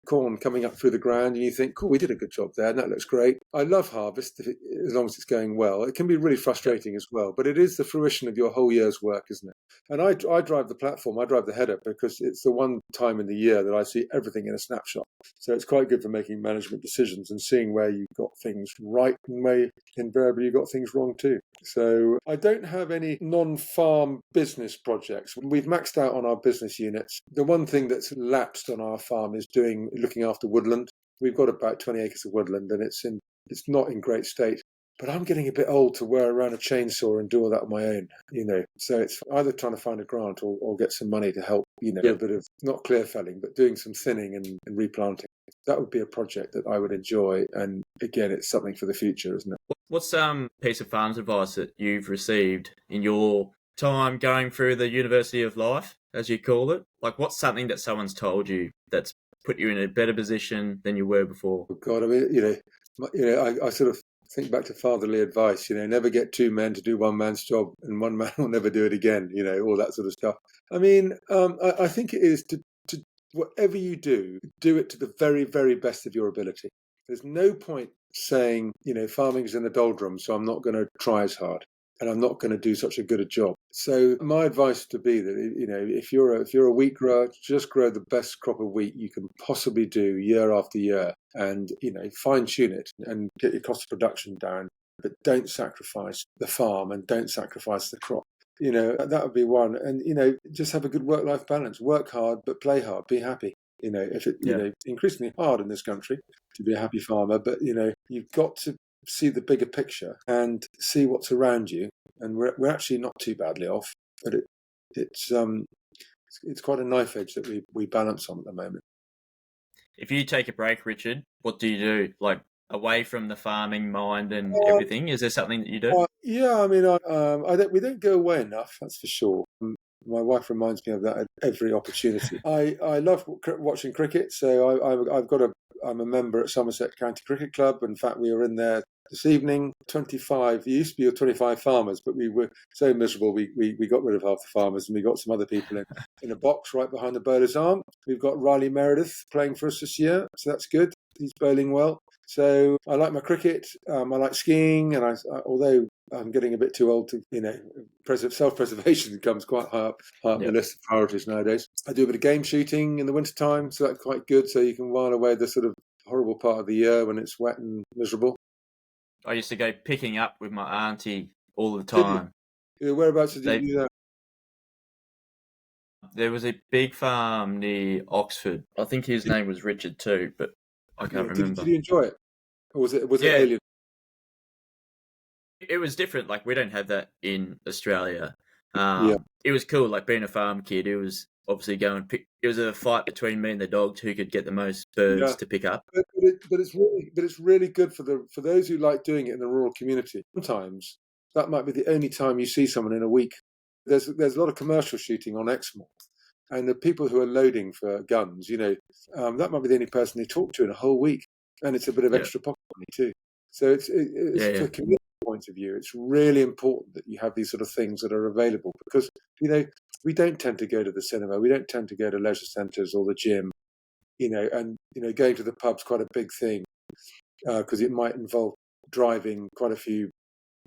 corn coming up through the ground, and you think, cool, we did a good job there, and that looks great. I love harvest, as long as it's going well. It can be really frustrating as well, but it is the fruition of your whole year's work, isn't it? And I drive the platform, I drive the header, because it's the one time in the year that I see everything in a snapshot. So it's quite good for making management decisions and seeing where you've got things right and where invariably you've got things wrong too. So I don't have any non-farm business projects. We've maxed out on our business units. The one thing that's lapsed on our farm is looking after woodland. We've got about 20 acres of woodland, and it's not in great state. But I'm getting a bit old to wear around a chainsaw and do all that on my own, So it's either trying to find a grant or get some money to help, a bit of, not clear felling, but doing some thinning and replanting. That would be a project that I would enjoy. And again, it's something for the future, isn't it? What's some piece of farms advice that you've received in your time going through the University of Life, as you call it? Like, what's something that someone's told you that's put you in a better position than you were before? Oh God, I sort of think back to fatherly advice, never get two men to do one man's job, and one man will never do it again, all that sort of stuff. I think it is to whatever you do it to the very, very best of your ability. There's no point saying, farming is in the doldrums, so I'm not going to try as hard, and I'm not going to do such a good a job. So my advice to be that, if you're a wheat grower, just grow the best crop of wheat you can possibly do year after year, and fine tune it and get your cost of production down, but don't sacrifice the farm and don't sacrifice the crop. That would be one. And just have a good work-life balance. Work hard, but play hard. Be happy. It's increasingly hard in this country to be a happy farmer, but you've got to see the bigger picture and see what's around you. And we're actually not too badly off, but it's quite a knife edge that we balance on at the moment. If you take a break, Richard, what do you do? Like, away from the farming mind and everything, is there something that you do? We don't go away enough, that's for sure. My wife reminds me of that at every opportunity. I love watching cricket, so I'm a member at Somerset County Cricket Club. In fact, we were in there this evening. 25, it used to be 25 farmers, but we were so miserable we got rid of half the farmers and we got some other people in a box right behind the bowler's arm. We've got Riley Meredith playing for us this year, so that's good. He's bowling well. So I like my cricket. I like skiing, and although I'm getting a bit too old to, self-preservation becomes quite high up the list of priorities nowadays. I do a bit of game shooting in the wintertime, so that's quite good. So you can while away the sort of horrible part of the year when it's wet and miserable. I used to go picking up with my auntie all the time. Whereabouts did you do that? There was a big farm near Oxford. I think his name was Richard too, but I can't remember. Did you enjoy it? Or was it alien? It was different. Like, we don't have that in Australia. It was cool. Like, being a farm kid, it was obviously it was a fight between me and the dogs who could get the most birds to pick up. But it's really good for those who like doing it in the rural community. Sometimes that might be the only time you see someone in a week. There's a lot of commercial shooting on Exmoor, and the people who are loading for guns, that might be the only person they talk to in a whole week, and it's a bit of extra pocket money too. So it's for a community point of view, it's really important that you have these sort of things that are available, because we don't tend to go to the cinema, we don't tend to go to leisure centres or the gym, and going to the pub's quite a big thing because it might involve driving quite a few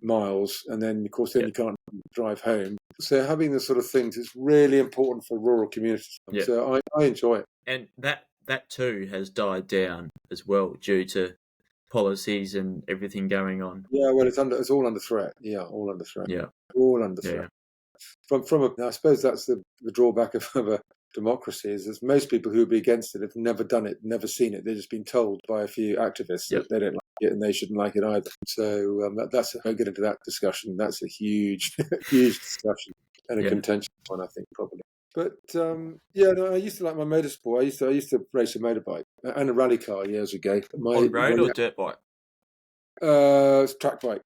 miles, and then of course you can't drive home. So having the sort of things is really important for rural communities. So I enjoy it. And that too has died down as well due to policies and everything going on. Yeah, well, it's all under threat. Yeah, all under threat. Yeah, all under threat. I suppose that's the drawback of a democracy, is that most people who would be against it have never done it, never seen it. They've just been told by a few activists that they don't like it and they shouldn't like it either. So I'll get into that discussion. That's a huge, huge discussion and a contentious one, I think, probably. But I used to like my motorsport. I used to race a motorbike and a rally car years ago. On road or dirt bike? Track bike,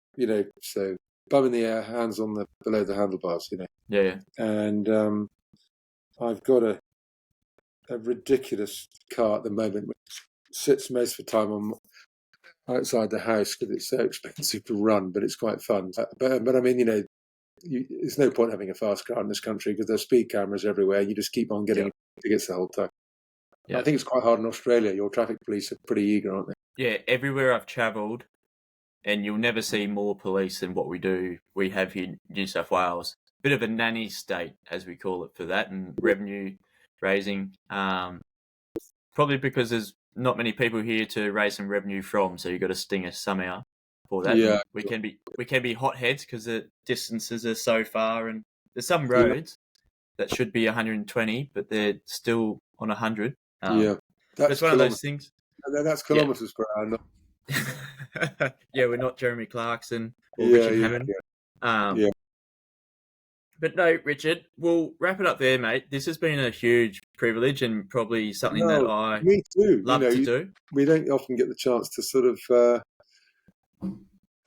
so bum in the air, hands on below the handlebars, Yeah. And I've got a ridiculous car at the moment, which sits most of the time outside the house because it's so expensive to run, but it's quite fun. But I mean, there's no point having a fast car in this country because there's speed cameras everywhere. You just keep on getting tickets the whole time. I think it's quite hard in Australia. Your traffic police are pretty eager, aren't they? Yeah, everywhere I've travelled, and you'll never see more police than what we have here in New South Wales. Bit of a nanny state, as we call it, for that, and revenue raising. Probably because there's not many people here to raise some revenue from, so you've got to sting us somehow for that. Yeah, we can be hotheads because the distances are so far, and there's some roads that should be 120, but they're still on 100. It's one of those things. That's kilometres per hour. We're not Jeremy Clarkson or Richard Hammond. But no, Richard, we'll wrap it up there, mate. This has been a huge privilege and probably something that I love to do. We don't often get the chance to sort of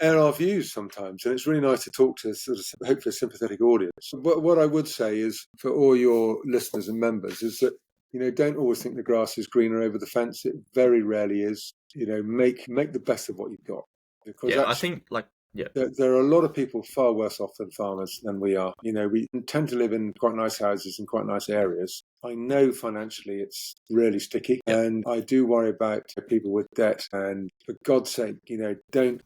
air our views sometimes, and it's really nice to talk to sort of hopefully a sympathetic audience. But what I would say is, for all your listeners and members, is that don't always think the grass is greener over the fence. It very rarely is. Make the best of what you've got, because I think there are a lot of people far worse off than farmers than we are. We tend to live in quite nice houses and quite nice areas. I know financially it's really sticky, and I do worry about people with debt. And for God's sake, don't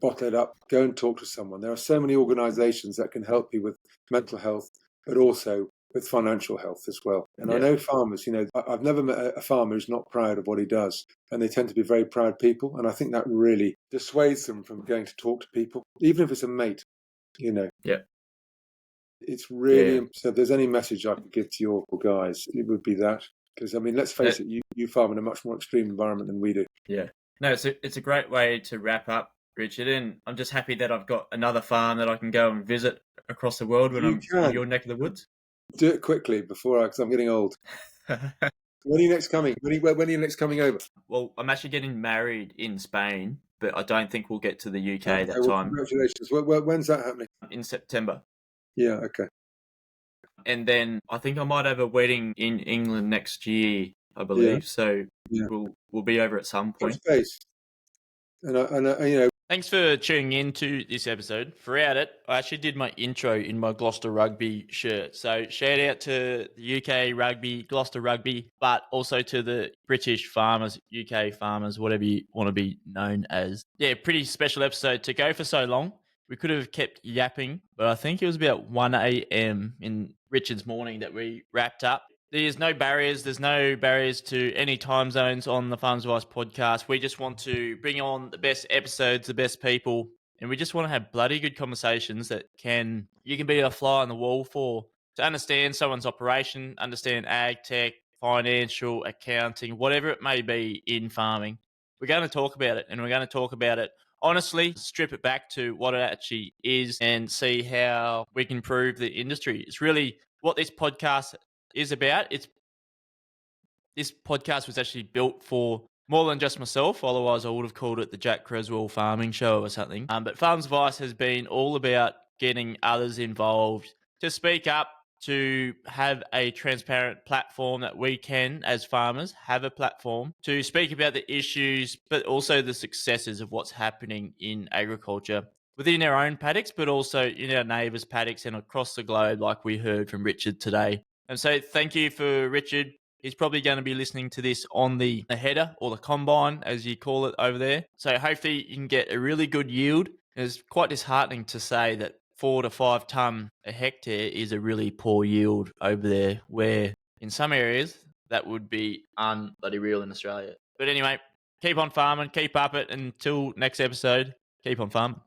bottle it up. Go and talk to someone. There are so many organisations that can help you with mental health, but also with financial health as well. And I know farmers, I've never met a farmer who's not proud of what he does. And they tend to be very proud people. And I think that really dissuades them from going to talk to people, even if it's a mate, It's really, so if there's any message I could give to your guys, it would be that. Because, I mean, let's face it, you farm in a much more extreme environment than we do. Yeah. No, it's a great way to wrap up, Richard. And I'm just happy that I've got another farm that I can go and visit across the world when I'm in your neck of the woods. Do it quickly because I'm getting old. When are you next coming? When are you next coming over? Well, I'm actually getting married in Spain, but I don't think we'll get to the UK that time. Congratulations. When's that happening? In September. Yeah, okay. And then I think I might have a wedding in England next year, I Yeah, believe. So yeah. we'll be over at some Touch point. base. And Thanks for tuning in to this episode. Throughout it, I actually did my intro in my Gloucester Rugby shirt. So shout out to the UK Rugby, Gloucester Rugby, but also to the British farmers, UK farmers, whatever you want to be known as. Yeah, pretty special episode to go for so long. We could have kept yapping, but I think it was about 1 a.m. in Richard's morning that we wrapped up. There's no barriers. There's no barriers to any time zones on the Farms Advice podcast. We just want to bring on the best episodes, the best people, and we just want to have bloody good conversations that you can be a fly on the wall for, to understand someone's operation, understand ag tech, financial, accounting, whatever it may be in farming. We're going to talk about it, and we're going to talk about it honestly, strip it back to what it actually is and see how we can improve the industry. It's really what this podcast is about. This podcast was actually built for more than just myself. Otherwise, I would have called it the Jack Creswell Farming Show or something. But Farms Advice has been all about getting others involved to speak up, to have a transparent platform that we can, as farmers, have a platform to speak about the issues, but also the successes of what's happening in agriculture within our own paddocks, but also in our neighbours' paddocks and across the globe, like we heard from Richard today. And so thank you for Richard. He's probably going to be listening to this on the header or the combine, as you call it over there. So hopefully you can get a really good yield. It's quite disheartening to say that 4 to 5 tonne a hectare is a really poor yield over there, where in some areas that would be unbloody real in Australia. But anyway, keep on farming, keep up it. Until next episode, keep on farming.